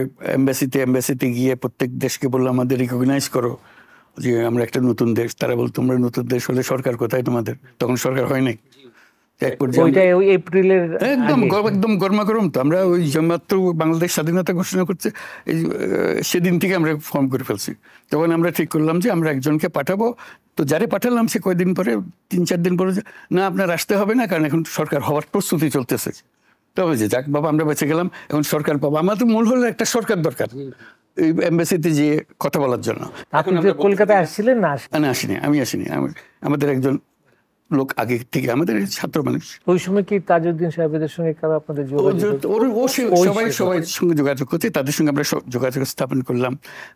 এমবাসিতে গিয়ে প্রত্যেক দেশকে বললাম আমাদের রিকগনাইজ করো যে আমরা একটা নতুন দেশ। তারা বলতো তোমরা নতুন দেশ হলে সরকার কোথায় তোমাদের? তখন সরকার হয় নাই। একদম গরমাগরম তো। আমরা ওই মাত্র বাংলাদেশ স্বাধীনতা ঘোষণা করছে সেদিন থেকে আমরা ফর্ম করে ফেলছি। তখন আমরা ঠিক করলাম যে আমরা একজনকে পাঠাবো। তো যারে পাঠালাম সে কয়েকদিন পরে, 3-4 দিন পরে, না আপনার আসতে হবে না, কারণ এখন সরকার হওয়ার প্রস্তুতি চলতেছে। তবে যে যাক বাবা আমরা বেঁচে গেলাম, এখন সরকার পাবো। আমার তো মূল হলো একটা সরকার দরকার। এই এমবাসিতে যে কথা বলার জন্য। আপনি কলকাতায় আসছিলেন না? আসিনি, আমি আসিনি। আমাদের একজন লোক আগে থেকে, আমাদের ছাত্র মানুষ। ওই সময় কি তাজউদ্দিন সাহেবের সঙ্গে কারো আপনাদের সবাই সঙ্গে যোগাযোগ করছে, তাদের সঙ্গে আমরা যোগাযোগ স্থাপন করলাম,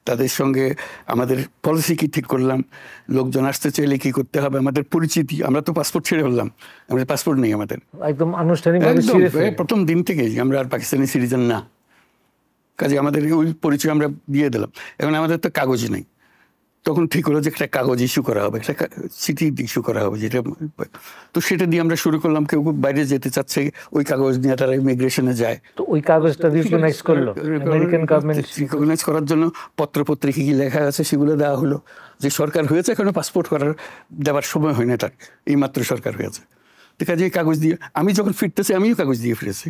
তাদের সঙ্গে আমাদের পলিসি কি ঠিক করলাম, লোকজন আসতে চাইলে কি করতে হবে, আমাদের পরিচিতি। আমরা তো পাসপোর্ট ছেড়ে ফেললাম, আমাদের পাসপোর্ট নেই আমাদের, একদম আনুষ্ঠানিক প্রথম দিন থেকে আমরা আর পাকিস্তানি সিটিজেন না। কাজে আমাদের ওই পরিচয় আমরা দিয়ে দিলাম। এখন আমাদের তো কাগজ নেই। তখন ঠিক হলো যে একটা কাগজ ইস্যু করা হবে, একটা চিঠি ইস্যু করা হবে, যেটা তো সেটা দিয়ে আমরা শুরু করলাম। কেউ বাইরে যেতে চাচ্ছে, ওই কাগজ নিয়ে তারা ইমিগ্রেশনে যায়। তো ওই কাগজটা রিকগনাইজ করলো আমেরিকান গভর্নমেন্ট। রিকগনাইজ করার জন্য পত্রপত্রিকা কি লেখা আছে সেগুলো দেওয়া হলো, যে সরকার হয়েছে, এখনো পাসপোর্ট করার দেওয়ার সময় হয় না তার, এইমাত্র সরকার হয়েছে। তো কাজে এই কাগজ দিয়ে আমি যখন ফিরতেছি, আমিও কাগজ দিয়ে ফিরেছি,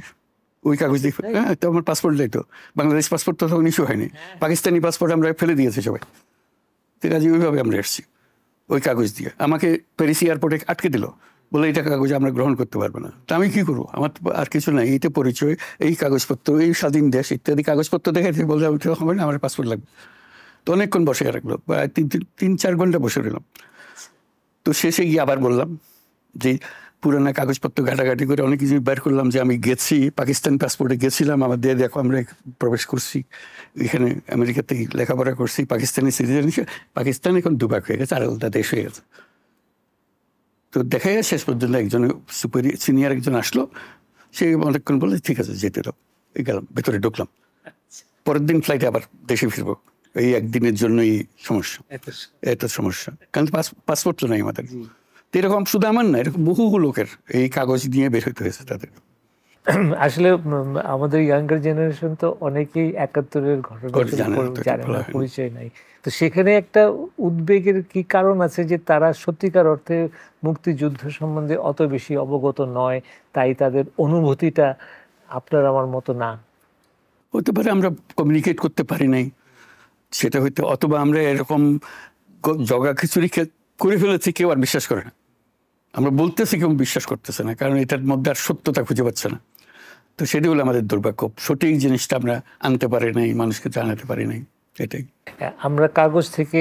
ওই কাগজ দিয়ে। হ্যাঁ, তো আমার পাসপোর্ট নেই, তো বাংলাদেশ পাসপোর্ট তো তখন ইস্যু হয়নি, পাকিস্তানি পাসপোর্ট আমরা ফেলে দিয়েছি সবাই। ঠিক আছে, ওইভাবে আমরা এসেছি ওই কাগজ দিয়ে। আমাকে প্যারিস এয়ারপোর্টে আটকে দিল, বলে এইটা কাগজ আমরা গ্রহণ করতে পারবো না। তা আমি কী করবো, আমার আর কিছু নাই, এইটা পরিচয়, এই কাগজপত্র, এই স্বাধীন দেশ ইত্যাদি কাগজপত্র দেখাইতে বলে হবে না, আমার পাসপোর্ট লাগবে। তো অনেকক্ষণ বসে রাখলো, প্রায় 3-4 ঘন্টা বসে রইলাম। তো শেষে গিয়ে আবার বললাম যে পুরানা কাগজপত্র ঘাটাঘাটি করে অনেক কিছু বের করলাম, যে আমি গেছি পাকিস্তান পাসপোর্টে গেছিলাম, আমার দিয়ে দেখো আমরা প্রবেশ করছি, এখানে আমেরিকাতে লেখাপড়া করছি, পাকিস্তানি সিটিজেন হিসেবে। পাকিস্তান এখন দুভাগ হয়ে গেছে, আলাদা দেশ হয়ে গেছে। তো দেখা যায় শেষ পর্যন্ত একজন সিনিয়র একজন আসলো, সে অনেকক্ষণ বলে ঠিক আছে যেতে দাও, এই গেলাম, ভেতরে ঢুকলাম। পরের দিন ফ্লাইটে আবার দেশে ফিরবো, এই একদিনের জন্যই সমস্যা, এত সমস্যা, কারণ পাসপোর্ট তো নাই আমাদের। এরকম শুধু আমার না, এরকম বহু লোকের এই কাগজ নিয়ে বের হতে হয়েছে তাদের। আসলে আমাদের ইয়াঙ্গার জেনারেশন তো অনেকেই 71-এর ঘটনা জানে না, পরিচয় নাই। তো সেখানে একটা উদ্বেগের কি কারণ আছে যে তারা সত্যিকার অর্থে মুক্তিযুদ্ধ সম্বন্ধে অত বেশি অবগত নয়, তাই তাদের অনুভূতিটা আপনার আমার মতো না? হতে পারে আমরা কমিউনিকেট করতে পারি নাই, সেটা হইতে, অথবা আমরা এরকম জগা খিচুড়ি করে ফেলেছি, কেউ আর বিশ্বাস করে না। আমরা বলতেছি, কেউ বিশ্বাস করতেছে না, কারণ এটার মধ্যে আর সত্যতা খুঁজে পাচ্ছে না। তো সেটি হলো আমাদের দুর্ভাগ্য, সঠিক জিনিসটা আমরা আনতে পারি নাই, মানুষকে জানাতে পারি নাই, এটাই। আমরা কাগজ থেকে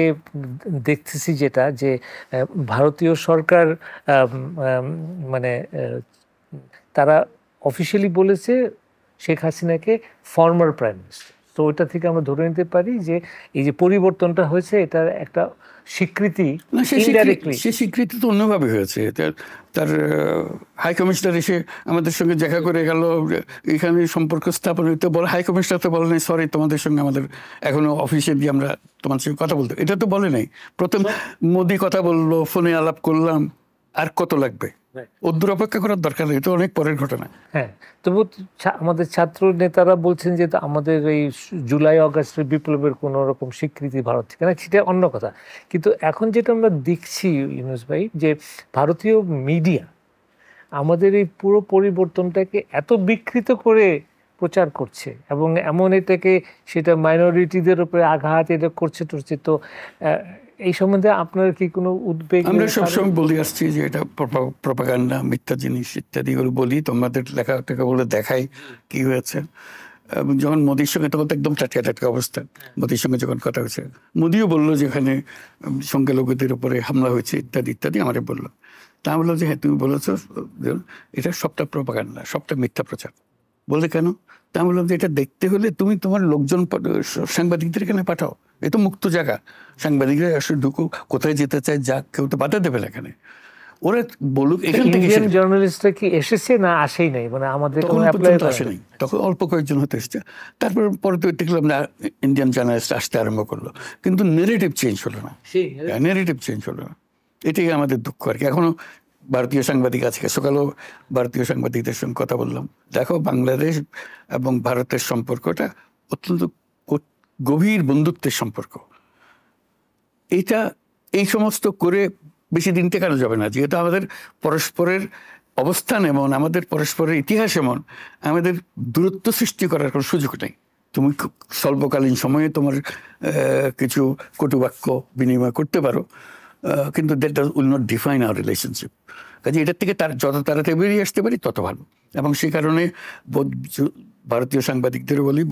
দেখতেছি যেটা, যে ভারতীয় সরকার মানে তারা অফিসিয়ালি বলেছে শেখ হাসিনাকে ফর্মার প্রাইম মিনিস্টার। তো ওইটা থেকে আমরা ধরে নিতে পারি যে এই যে পরিবর্তনটা হয়েছে, এটা একটা স্বীকৃতি। সে স্বীকৃতি তো অন্যভাবে হয়েছে। তার হাই কমিশনার এসে আমাদের সঙ্গে দেখা করে গেল, এখানে সম্পর্ক স্থাপন হইতে বলে, হাই কমিশনার তো বলে নাই সরি তোমাদের সঙ্গে আমাদের এখনো অফিসে দিয়ে আমরা তোমার সঙ্গে কথা বলতে, এটা তো বলে নাই। প্রথম মোদি কথা বললো, ফোনে আলাপ করলাম, আর কত লাগবে, ওদের অপেক্ষা করার দরকার নেই, এটা অনেক পরের ঘটনা। হ্যাঁ, তবু আমাদের ছাত্র নেতারা বলছেন যে আমাদের এই জুলাই আগস্টের বিপ্লবের কোনো রকম স্বীকৃতি ভারত থেকে না, সেটা অন্য কথা। কিন্তু এখন যেটা আমরা দেখছি ইউনুস ভাই, যে ভারতীয় মিডিয়া আমাদের এই পুরো পরিবর্তনটাকে এত বিকৃত করে প্রচার করছে, এবং এমন এটাকে সেটা মাইনরিটিদের উপরে আঘাত এটা করছে। তো এই সম্বন্ধে আপনার কি কোনো উদ্বেগ? আমরা সবসময় বলে আসছি যে এটা প্রপাগান্ডা, মিথ্যা জিনিস ইত্যাদি এগুলো বলি, তোমাদের লেখা টেখা বলে দেখাই কি হয়েছে। এবং যখন মোদির সঙ্গে, তখন তো একদম টাটকা টাটকা অবস্থা, মোদির সঙ্গে যখন কথা হয়েছে, মোদিও বললো যে এখানে সংখ্যালঘুদের উপরে হামলা হয়েছে ইত্যাদি ইত্যাদি, আমারে বললো। তা বললো যে হ্যাঁ তুমি বলেছো, এটা সবটা প্রপাগান্ডা, সবটা মিথ্যা প্রচার। বললে কেন? তা বললাম যে এটা দেখতে হলে তুমি তোমার লোকজন, সাংবাদিকদের এখানে পাঠাও, এ তো মুক্ত জায়গা, সাংবাদিকরা আসলে ঢুকুক, কোথায় যেতে চায় যাক, কেউ তো বাধা দেবে না এখানে, ওরা বলুক। এখান থেকে জার্নালিস্টরা কি এসেছে না আসেই নাই, মানে আমাদের আসে নাই, তখন অল্প কয়েকজন হতে এসেছে। তারপর পরে তো দেখলাম না, ইন্ডিয়ান জার্নালিস্ট আসতে আরম্ভ করলো, কিন্তু নেগেটিভ চেঞ্জ হলো না, নেগেটিভ চেঞ্জ হলো না। এটাই আমাদের দুঃখ আর কি। এখনো ভারতীয় সাংবাদিক আছে, সকালেও ভারতীয় সাংবাদিকদের সঙ্গে কথা বললাম, দেখো বাংলাদেশ এবং ভারতের সম্পর্কটা অত্যন্ত গভীর বন্ধুত্বের সম্পর্ক। এটা এই সমস্ত করে বেশি দিন টেকানো যাবে না, যেহেতু আমাদের পরস্পরের অবস্থান এমন, আমাদের পরস্পরের ইতিহাস এমন, আমাদের দূরত্ব সৃষ্টি করার কোনো সুযোগ নেই। তুমি স্বল্পকালীন সময়ে তোমার কিছু কটুবাক্য বিনিময় করতে পারো, কিন্তু that will not define our relationship. কাজে এটার থেকে যত তাড়াতাড়ি বেরিয়ে আসতে পারি তত ভালো। এবং সেই কারণে ভারতীয় সাংবাদিকদেরও বলি,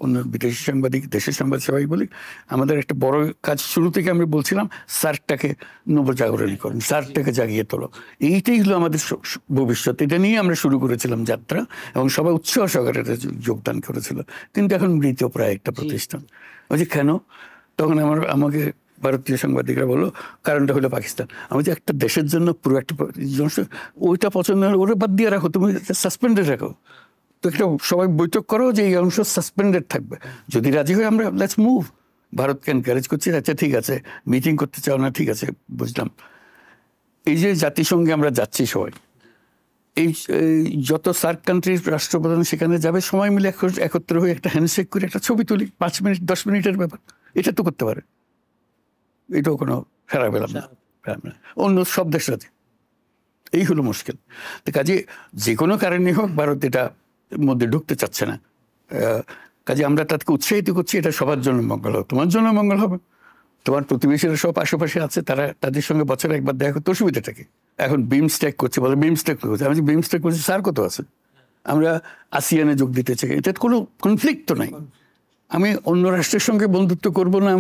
অন্য বিদেশি সাংবাদিক, দেশের সাংবাদিক সবাই বলি, আমাদের একটা বড় কাজ শুরু থেকে আমি বলছিলাম, সার্কটাকে নবজাগরণী করুন, সার্কটাকে জাগিয়ে তোলো। এইটাই হলো আমাদের ভবিষ্যৎ। এটা নিয়ে আমরা শুরু করেছিলাম যাত্রা, এবং সবাই উৎসাহ সহকারে যোগদান করেছিল। কিন্তু এখন মৃত প্রায় একটা প্রতিষ্ঠান। ওই যে কেন, তখন আমাকে ভারতীয় সাংবাদিকরা বললো কারণটা হলো পাকিস্তান। আমি যে একটা দেশের জন্য পুরো একটা ওইটা পছন্দ হলে ওরা বাদ দিয়ে রাখো, তুমি সাসপেন্ডেড রাখো, তো একটা সবাই বৈঠক করো যে এই অংশ সাসপেন্ডেড থাকবে, যদি রাজি হয় আমরা লেটস মুভ। ভারতকে এনকারেজ করছি, আচ্ছা ঠিক আছে, মিটিং করতে চাও না, ঠিক আছে বুঝলাম। এই যে জাতিসংঘে আমরা যাচ্ছি সবাই, এই যত সার্ক কান্ট্রির রাষ্ট্রপ্রধান সেখানে যাবে, সবাই মিলে একত্র হয়ে একটা হ্যান্ডশেক করে একটা ছবি তুলি, 5 মিনিট 10 মিনিটের ব্যাপার, এটা তো করতে পারে, এটাও কোনো খারাপ পেলাম না। অন্য সব দেশ রাজি, এই হলো মুশকিল। তো কাজে যে কোনো কারণে হোক ভারত এটা মধ্যে ঢুকতে চাচ্ছে না। কাজে আমরা তাদেরকে উৎসাহিত করছি, এটা সবার জন্য মঙ্গল হবে, তোমার জন্য মঙ্গল হবে, তোমার প্রতিবেশীরা সব আশেপাশে আছে, তারা তাদের সঙ্গে বছরে একবার দেখা করতে অসুবিধাটা কি? এখন বিমস্টেক করছে, বলে বিমস্টেক করছে, আমি বিমস্টেক করছি, স্যার কত আছে, আমরা আসিয়ানে যোগ দিতে চাই, এটা কোনো কনফ্লিক্ট তো নাই। আমি অন্য রাষ্ট্রের সঙ্গে বন্ধুত্ব করব না,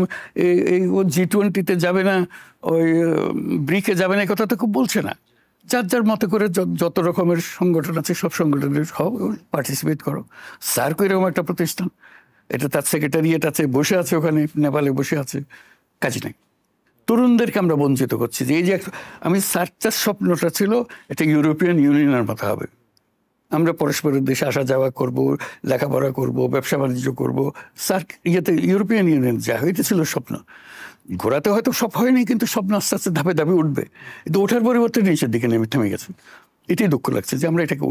এই ও G20-তে যাবে না, ওই ব্রিকে যাবে না, কথা তো খুব বলছে না। যার যার মতো করে যত রকমের সংগঠন আছে সব সংগঠনের পার্টিসিপেট করো। সার্ক এরকম একটা প্রতিষ্ঠান, এটা তার সেক্রেটারিয়েট আছে, বসে আছে ওখানে, নেপালে বসে আছে, কাজ নেই। তরুণদেরকে আমরা বঞ্চিত করছি। যে এই যে আমি সার্কটার স্বপ্নটা ছিল এটা ইউরোপিয়ান ইউনিয়নের মতো হবে, আমরা পরস্পরের দেশে আসা যাওয়া করব, লেখাপড়া করব, ব্যবসা বাণিজ্য করব, সার্ক ইয়েতে ইউরোপিয়ান ইউনিয়ন যা হইতে ছিল স্বপ্ন। ঘোরাতে হয়তো সব হয়নি, কিন্তু স্বপ্ন আস্তে আস্তে ধাপে ধাপে উঠবে, কিন্তু ওঠার পরিবর্তে নিচের দিকে থেমে গেছে। এটাই দুঃখ লাগছে যে আমরা এটাকে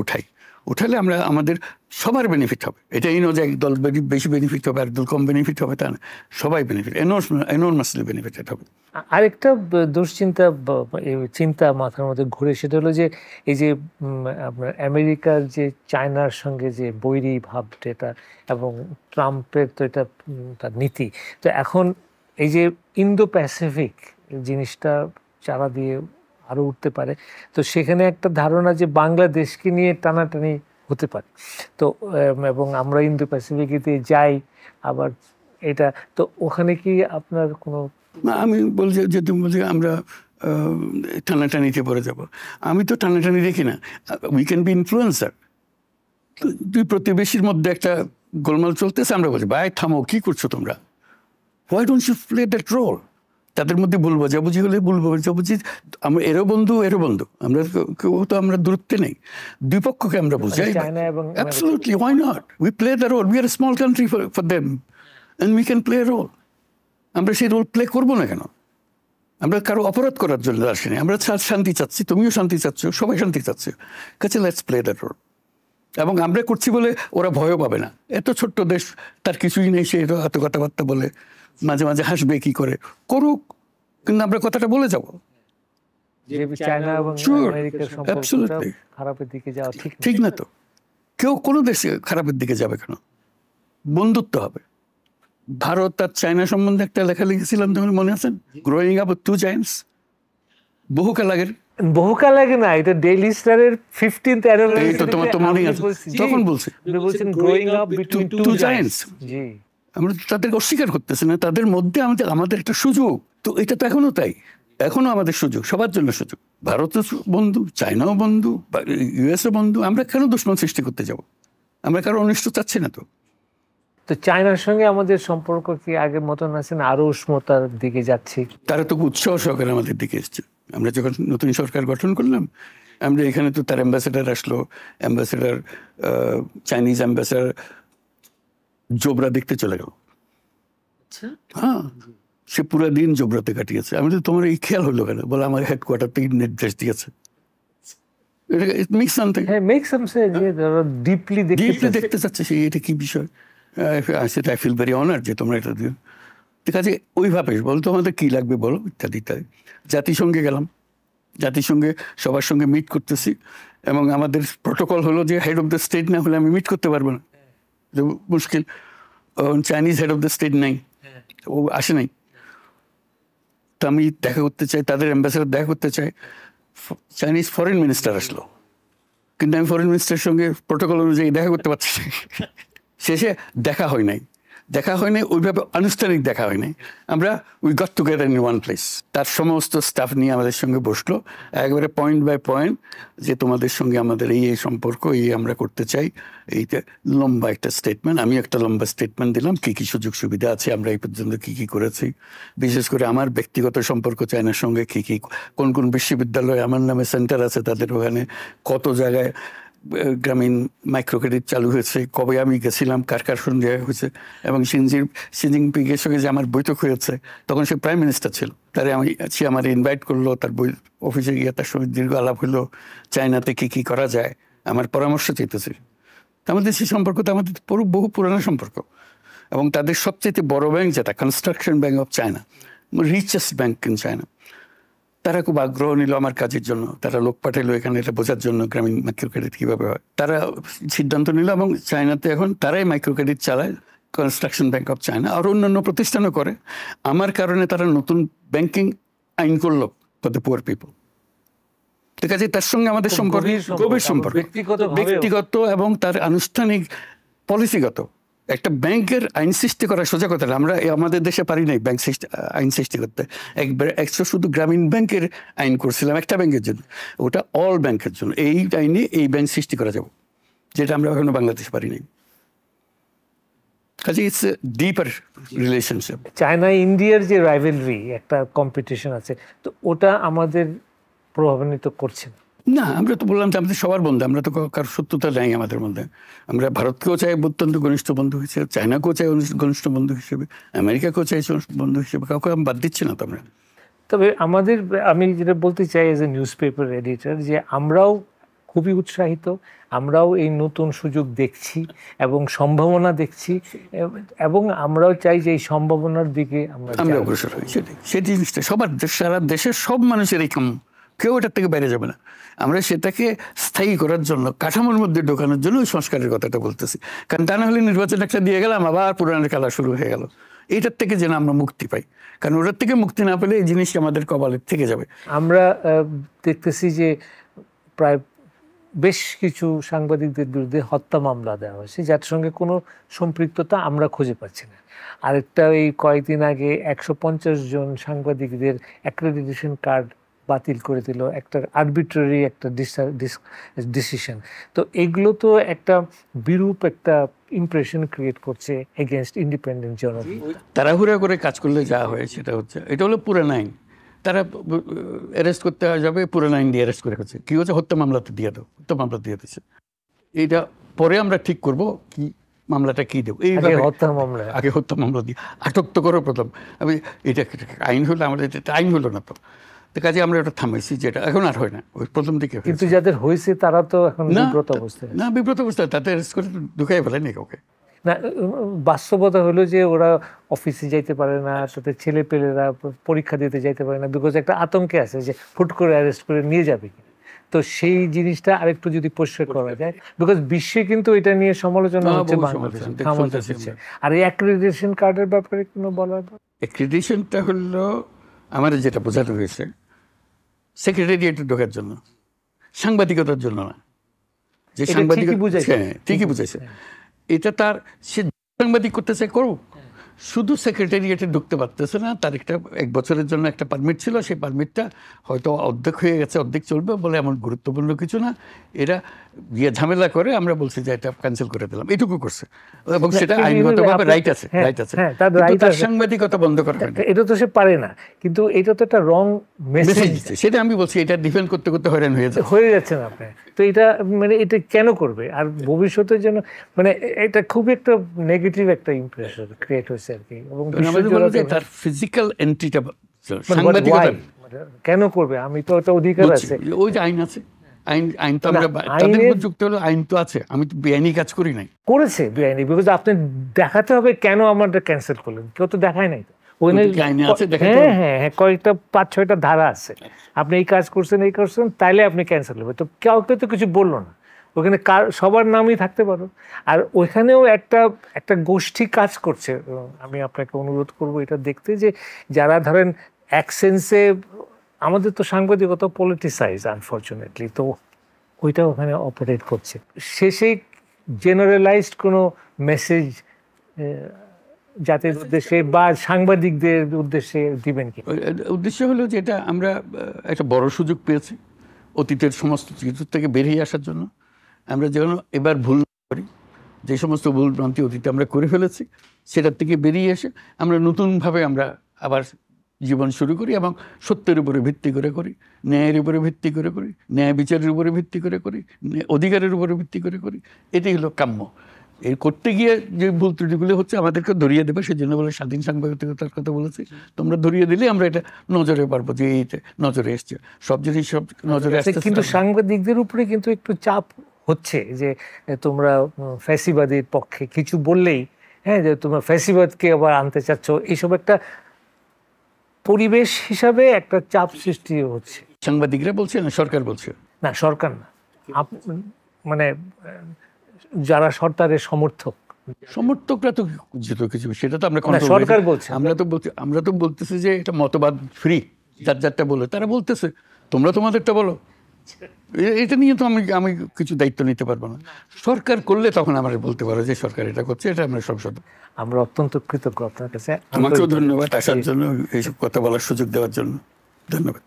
উঠালে আমরা আমাদের সবার বেনিফিট হবে। এটাই নয় যে একদল বেশি বেনিফিট হবে, একদল কম বেনিফিট হবে, তা না, সবাই বেনিফিট, এনর্মাসলি বেনিফিটেড হবে। আরেকটা চিন্তা মাথার মধ্যে ঘুরে, সেটা হলো যে এই যে আপনার আমেরিকার যে চায়নার সঙ্গে যে বৈরী ভাব যেটা, এবং ট্রাম্পের তো এটা তার নীতি, তো এখন এই যে ইন্দো প্যাসিফিক জিনিসটা চারা দিয়ে আরো উঠতে পারে, তো সেখানে একটা ধারণা যে বাংলাদেশকে নিয়ে টানাটানি হতে পারে, তো এবং আমরা ইন্দো প্যাসিফিকে যাই আবার এটা, তো ওখানে কি আপনার কোনো? আমি বলছি যে তুমি বলছি আমরা টানাটানিতে পড়ে যাব, আমি তো টানাটানি দেখি না। We can be influencer. দুই প্রতিবেশীর মধ্যে একটা গোলমাল চলতেছে, আমরা বলছি ভাই থামো, কি করছো তোমরা, why don't you play that role. তাদের মধ্যে ভুল বোঝাবুঝি হলে ভুল বোঝাবুঝি, আমরা এরও বন্ধু আমরা কেউ তো আমরা দূরত্বে নেই, দুই পক্ষকে আমরা বুঝাই। Absolutely, why not, we play the role, we are small country for them and we can play role. আমরা সেই রোল প্লে করবো না কেন? আমরা কারো অপরাধ করার জন্য আসিনি, আমরা শান্তি চাচ্ছি, তুমিও শান্তি চাচ্ছ, সবাই শান্তি চাচ্ছে, কাছে লেটস প্লে দ্যাট রোল। এবং আমরা করছি বলে ওরা ভয়ও পাবে না, এত ছোট্ট দেশ, তার কিছুই নেই, সে এত কথাবার্তা বলে, মাঝে মাঝে হাসবে, কি করে করুক, কিন্তু আমরা কথাটা বলে যাবো। চায়না এবং আমেরিকার সম্পর্কটা খারাপের দিকে যাওয়া ঠিক না তো, কেউ কোনো দেশে খারাপের দিকে যাবে কেন? বন্ধুত্ব হবে। ভারত আর চায়না সম্বন্ধে একটা লেখা লিখেছিলাম, তোমার মনে আছেন, growing up with two giants, বহুকাল আগে না, এটা ডেইলি স্টারের 15th অ্যানিভার্সারি, এই তো তোমার তো মনেই আছে, তখন বলছি growing up between two giants. জি, আমরা তাদেরকে অস্বীকার করতেছি না, তাদের মধ্যে আমাদের একটা সুযোগ, তো এটা তো এখনো তাই, এখনো আমাদের সুযোগ, সবার জন্য সুযোগ। ভারতও বন্ধু, চায়নাও বন্ধু, ইউএসও বন্ধু, আমরা কেন দুশ্মন সৃষ্টি করতে যাব? আমরা কারো অনিষ্ট চাচ্ছি না তো। তো চায়নার সঙ্গে আমাদের সম্পর্ক কি আগের মতন আছে না আরো উষ্ণতার দিকে যাচ্ছে? তারা তো উৎসাহ সহকারে আমাদের দিকে এসছে। আমরা যখন নতুন সরকার গঠন করলাম, আমরা এখানে তো তার অ্যাম্বাসেডার আসলো, চাইনিজ অ্যাম্বাসেডার জোবরা দেখতে চলে গেল। হ্যাঁ, সে পুরো দিন জোবরাতে কাটিয়েছে। আমি তো তোমার এই খেয়াল হলো কেন? বলে আমার হেডকোয়ার্টার থেকে নির্দেশ দিয়েছে। দেখতে চাচ্ছে সে, এটা কি বিষয়? আই ফিল ভেরি অনার্ড যে তোমরা এটা দিও। ঠিক আছে, ওইভাবে বলো তোমাদের কী লাগবে বলো, ইত্যাদি ইত্যাদি। জাতিসংঘে গেলাম, জাতিসংঘে সবার সঙ্গে মিট করতেছি, এবং আমাদের প্রোটোকল হলো যে হেড অফ দ্য স্টেট না হলে আমি মিট করতে পারবো না, মুশকিল। Chinese head of the state নাই, ও আসে নাই, তো আমি দেখা করতে চাই, তাদের অ্যাম্বাসেডার দেখা করতে চাই। চাইনিজ ফরেন মিনিস্টার আসলো, কিন্তু আমি ফরেন মিনিস্টারের সঙ্গে প্রোটোকল অনুযায়ী দেখা করতে পারছি। শেষে দেখা হয় নাই ওইভাবে আনুষ্ঠানিক দেখা হয় নাই। আমরা we got together in one place. তার সমস্ত স্টাফ নিয়ে আমাদের সঙ্গে বসলো, একবারে পয়েন্ট বাই পয়েন্ট যে তোমাদের সঙ্গে আমাদের এই সম্পর্ক, আমরা করতে চাই। এইটা লম্বা একটা স্টেটমেন্ট, আমি একটা লম্বা স্টেটমেন্ট দিলাম, কী কী সুযোগ সুবিধা আছে, আমরা এই পর্যন্ত কী কী করেছি, বিশেষ করে আমার ব্যক্তিগত সম্পর্ক চায়নার সঙ্গে কী কী, কোন কোন বিশ্ববিদ্যালয়ে আমার নামে সেন্টার আছে, তাদের ওখানে কত জায়গায় গ্রামীণ মাইক্রো ক্রেডিট চালু হয়েছে, কবে আমি গেছিলাম, কার কার সঙ্গে হয়েছে, এবং শি জিনপিংয়ের সঙ্গে যে আমার বৈঠক হয়েছে, তখন সে প্রাইম মিনিস্টার ছিল, সে আমার ইনভাইট করলো, তার অফিসে গিয়ে তার সঙ্গে দীর্ঘ আলাপ হলো, চায়নাতে কী কী করা যায়, আমার পরামর্শ চাইতেছে। আমাদের সেই সম্পর্ক তো আমাদের বহু পুরানো সম্পর্ক, এবং তাদের সবচেয়ে বড় ব্যাংক যেটা construction bank of China, richest bank in China, তারা খুব আগ্রহ নিল আমার কাজের জন্য, তারা লোক পাঠাইলো এখানে এটা বোঝার জন্য গ্রামীণ মাইক্রো ক্রেডিট কীভাবে হয়। তারা সিদ্ধান্ত নিল, এবং চায়নাতে এখন তারাই মাইক্রো ক্রেডিট চালায়, কনস্ট্রাকশন ব্যাংক অফ চায়না, আর অন্যান্য প্রতিষ্ঠানও করে। আমার কারণে তারা নতুন ব্যাংকিং আইন করলো ফর দ্য পুয়ার পিপল। ঠিক আছে, তার সঙ্গে আমাদের সম্পর্ক গভীর সম্পর্ক, ব্যক্তিগত এবং তার আনুষ্ঠানিক পলিসিগত। একটা ব্যাংকের আইন সৃষ্টি করা সোজা কথা, আমরা আমাদের দেশে পারি নাই ব্যাংক আইন সৃষ্টি করতে। একশো শুধু গ্রামীণ ব্যাংকের আইন করছিলাম একটা ব্যাংকের জন্য, ওটা অল ব্যাংকের জন্য। এই আইনে এই ব্যাংক সৃষ্টি করা যাবে, যেটা আমরা এখনো বাংলাদেশে পারি নাই। কাজে ইটস ডিপার রিলেশনশিপ। চায়না ইন্ডিয়ার যে রাইভেলরি, একটা কম্পিটিশন আছে, তো ওটা আমাদের প্রভাবান্বিত করছে না? না, আমরা তো বললাম যে আমাদের সবার বন্ধু, আমরা তো কারোর শত্রুতা নাই আমাদের মধ্যে। আমরা ভারতকেও চাই অত্যন্ত ঘনিষ্ঠ বন্ধু হিসেবে, চায়নাকেও চাই ঘনিষ্ঠ বন্ধু হিসেবে, আমেরিকাকেও চাই বন্ধু হিসেবে, কাউকে আমি বাদ দিচ্ছি না তো আমরা। তবে আমি যেটা বলতে চাই as a news paper editor, যে আমরাও খুবই উৎসাহিত, আমরাও এই নতুন সুযোগ দেখছি এবং সম্ভাবনা দেখছি, এবং আমরাও চাই যে এই সম্ভাবনার দিকে আমরা অগ্রসর হই। সেই জিনিসটা সবার, সারা দেশের সব মানুষের এই কাম, কেউ এটার থেকে বাইরে যাবে না। আমরা সেটাকে স্থায়ী করার জন্য, কাঠামোর মধ্যে ঢোকানোর জন্য ওই সংস্কারের কথাটা বলতেছি। কারণ তা না হলে নির্বাচন একটা দিয়ে গেলাম, আবার পুরানের খেলা শুরু হয়ে গেল। এইটার থেকে যেন আমরা মুক্তি পাই, কারণ ওটার থেকে মুক্তি না পেলে এই জিনিসটা আমাদের কপালের থেকে যাবে। আমরা দেখতেছি যে প্রায় বেশ কিছু সাংবাদিকদের বিরুদ্ধে হত্যা মামলা দেওয়া হয়েছে, যার সঙ্গে কোনো সম্পৃক্ততা আমরা খুঁজে পাচ্ছি না। আরেকটা এই কয়েকদিন আগে 150 জন সাংবাদিকদের অ্যাক্রেডিটেশন কার্ড বাতিল করে দিল, একটা আরবিট্রারি একটা ডিসিশন। তো এগুলো তো একটা বিরূপ একটা ইমপ্রেশন ক্রিয়েট করছে এগেনস্ট ইন্ডিপেন্ডেন্ট জার্নালিস্ট। তাড়াহুড়া করে কাজ করলে যা হয় সেটা হচ্ছে, এটা হলো পুরান আইন, তারা অ্যারেস্ট করতে যাবে, পুরান আইন দিয়ে অ্যারেস্ট করে হচ্ছে। কী হচ্ছে, হত্যা মামলাতে দিয়ে দাও, হত্যা মামলা দিয়ে দিচ্ছে। এইটা পরে আমরা ঠিক করব কি মামলাটা কী দেবো, এইভাবে আগে হত্যা মামলা দিয়ে আটক তো করো প্রথম। আমি এটা আইন হলো, আমাদের এটা আইন হলো না তো, কাজে আমরা ওটা থামাইছি, যেটা এখন আর হয় না, ওই প্রথম দিকে। কিন্তু যাদের হয়েছে তারা তো এখন বিব্রত অবস্থায়। না, বিব্রত অবস্থায় তাতে অ্যারেস্ট করে ঢুকাই ফেলেনি কাউকে। না, বাস্তবতা হলো যে ওরা অফিসে যাইতে পারে না, তাদের ছেলে পেলেরা পরীক্ষা দিতে যাইতে পারে না, বিকজ একটা আতঙ্কে আছে যে ফুট করে অ্যারেস্ট করে নিয়ে যাবে কিনা। তো সেই জিনিসটা আরেকটু যদি পরিষ্কার করা যায়, বিকজ বিশ্বে কিন্তু এটা নিয়ে সমালোচনা হচ্ছে, বাংলাদেশে। আর এই অ্যাক্রেডিটেশন কার্ডের ব্যাপারে কোনো বলার? অ্যাক্রেডিটেশনটা হলো আমাদের যেটা বোঝানো হয়েছে সেক্রেটারিয়েটে ঢোকার জন্য, সাংবাদিকতার জন্য না। যে সাংবাদিক ঠিকই বুঝাইছে, এটা তার সে সাংবাদিক করতে চাই করুক, শুধু সেক্রেটারিয়েটে ঢুকতে পারতেছে না। তার একটা 1 বছরের জন্য একটা পারমিট ছিল, সেই পারমিটটা হয়তো অর্ধেক হয়ে গেছে, অর্ধেক চলবে বলে এমন গুরুত্বপূর্ণ কিছু না, এরা গিয়ে ঝামেলা করে, আমরা বলছি যে এটা ক্যান্সেল করে দিলাম, এটুকু করছে, এবং সেটা আইনগতভাবে রাইট আছে, তার সাংবাদিকতা বন্ধ করা হয় না। এটা তো সে পারে না, কিন্তু এটা তো একটা রং মেসেজ, সেটা আমি বলছি, এটা ডিফেন্ড করতে করতে হয়রান হয়ে যাচ্ছে না আপনি। তো এটা মানে এটা কেন করবে? আর ভবিষ্যতের জন্য মানে এটা খুব একটা নেগেটিভ একটা ইমপ্রেশন ক্রিয়েট হয়েছে আর কি। এবং তার ফিজিক্যাল এন্ট্রিটা কেন করবে? আমি তো একটা অধিকার আছে, ওই যে আইন আছে, আইন তো আমরা তাদের যুক্ত হলো, আইন তো আছে, আমি তো বেআইনি কাজ করি নাই। করেছে বেআইনি, বিকজ আপনি দেখাতে হবে কেন আমারটা ক্যান্সেল করলেন, কেউ তো দেখায় নাই। হ্যাঁ, কয়েকটা 5-6টা ধারা আছে, আপনি এই কাজ করছেন, এই করছেন, তাইলে আপনি ক্যান্সেল হবে। তো কাউকে তো কিছু বললো না, ওখানে সবার নামই থাকতে পারো। আর ওইখানেও একটা গোষ্ঠী কাজ করছে। আমি আপনাকে অনুরোধ করবো এটা দেখতে, যে যারা ধরেন এক সেন্সে, আমাদের তো সাংবাদিকতা পলিটিসাইজ আনফর্চুনেটলি, তো ওইটা ওখানে অপারেট করছে। শেষে জেনারেলাইজড কোনো মেসেজ জাতির উদ্দেশ্যে বা সাংবাদিকদের উদ্দেশ্যে দিবেন কি? উদ্দেশ্য হলো যে এটা আমরা একটা বড় সুযোগ পেয়েছি অতীতের সমস্ত কিছু থেকে বেরিয়ে আসার জন্য। আমরা যেন এবার ভুল না করি, যে সমস্ত ভুল ভ্রান্তি অতীতে আমরা করে ফেলেছি সেটার থেকে বেরিয়ে এসে আমরা নতুনভাবে আমরা আবার জীবন শুরু করি এবং সত্যের উপরে ভিত্তি করে করি, ন্যায়ের উপরে ভিত্তি করে করি, ন্যায় বিচারের উপরে ভিত্তি করে করি, অধিকারের উপরে ভিত্তি করে করি। এটাই হলো কাম্য। এই করতে গিয়ে যে ভুল ত্রুটিগুলো হচ্ছে আমাদেরকে ধরিয়ে দেবে, সেই জন্য বলে স্বাধীন সাংবাদিকতার কথা বলেছি। তোমরা ধরিয়ে দিলে আমরা এটা নজরে পারবো যে এইটা নজরে এসছে, সব জিনিস সব নজরে আসছে। কিন্তু সাংবাদিকদের উপরে কিন্তু একটু চাপ হচ্ছে যে তোমরা ফ্যাসিবাদের পক্ষে কিছু বললেই, হ্যাঁ, যে তোমরা ফ্যাসিবাদকে আবার আনতে চাচ্ছ, এইসব একটা পরিবেশ হিসাবে একটা চাপ সৃষ্টি হচ্ছে। সাংবাদিকরা বলছে না সরকার বলছে? না, সরকার না, মানে যারা সরকারের সমর্থকরা তো কিছু, সেটা তো আমরা সরকার বলছে। আমরা তো বলতেছি যে এটা মতবাদ ফ্রি, যার যারটা বলে তারা বলতেছে, তোমরা তোমাদেরটা বলো। এটা নিয়ে তো আমি কিছু দায়িত্ব নিতে পারবো না। সরকার করলে তখন আমরা বলতে পারো যে সরকার এটা করছে, এটা আমরা সংসদ। আমরা অত্যন্ত কৃতজ্ঞ আপনার কাছে। আমাকেও ধন্যবাদ আসার জন্য, এইসব কথা বলার সুযোগ দেওয়ার জন্য ধন্যবাদ।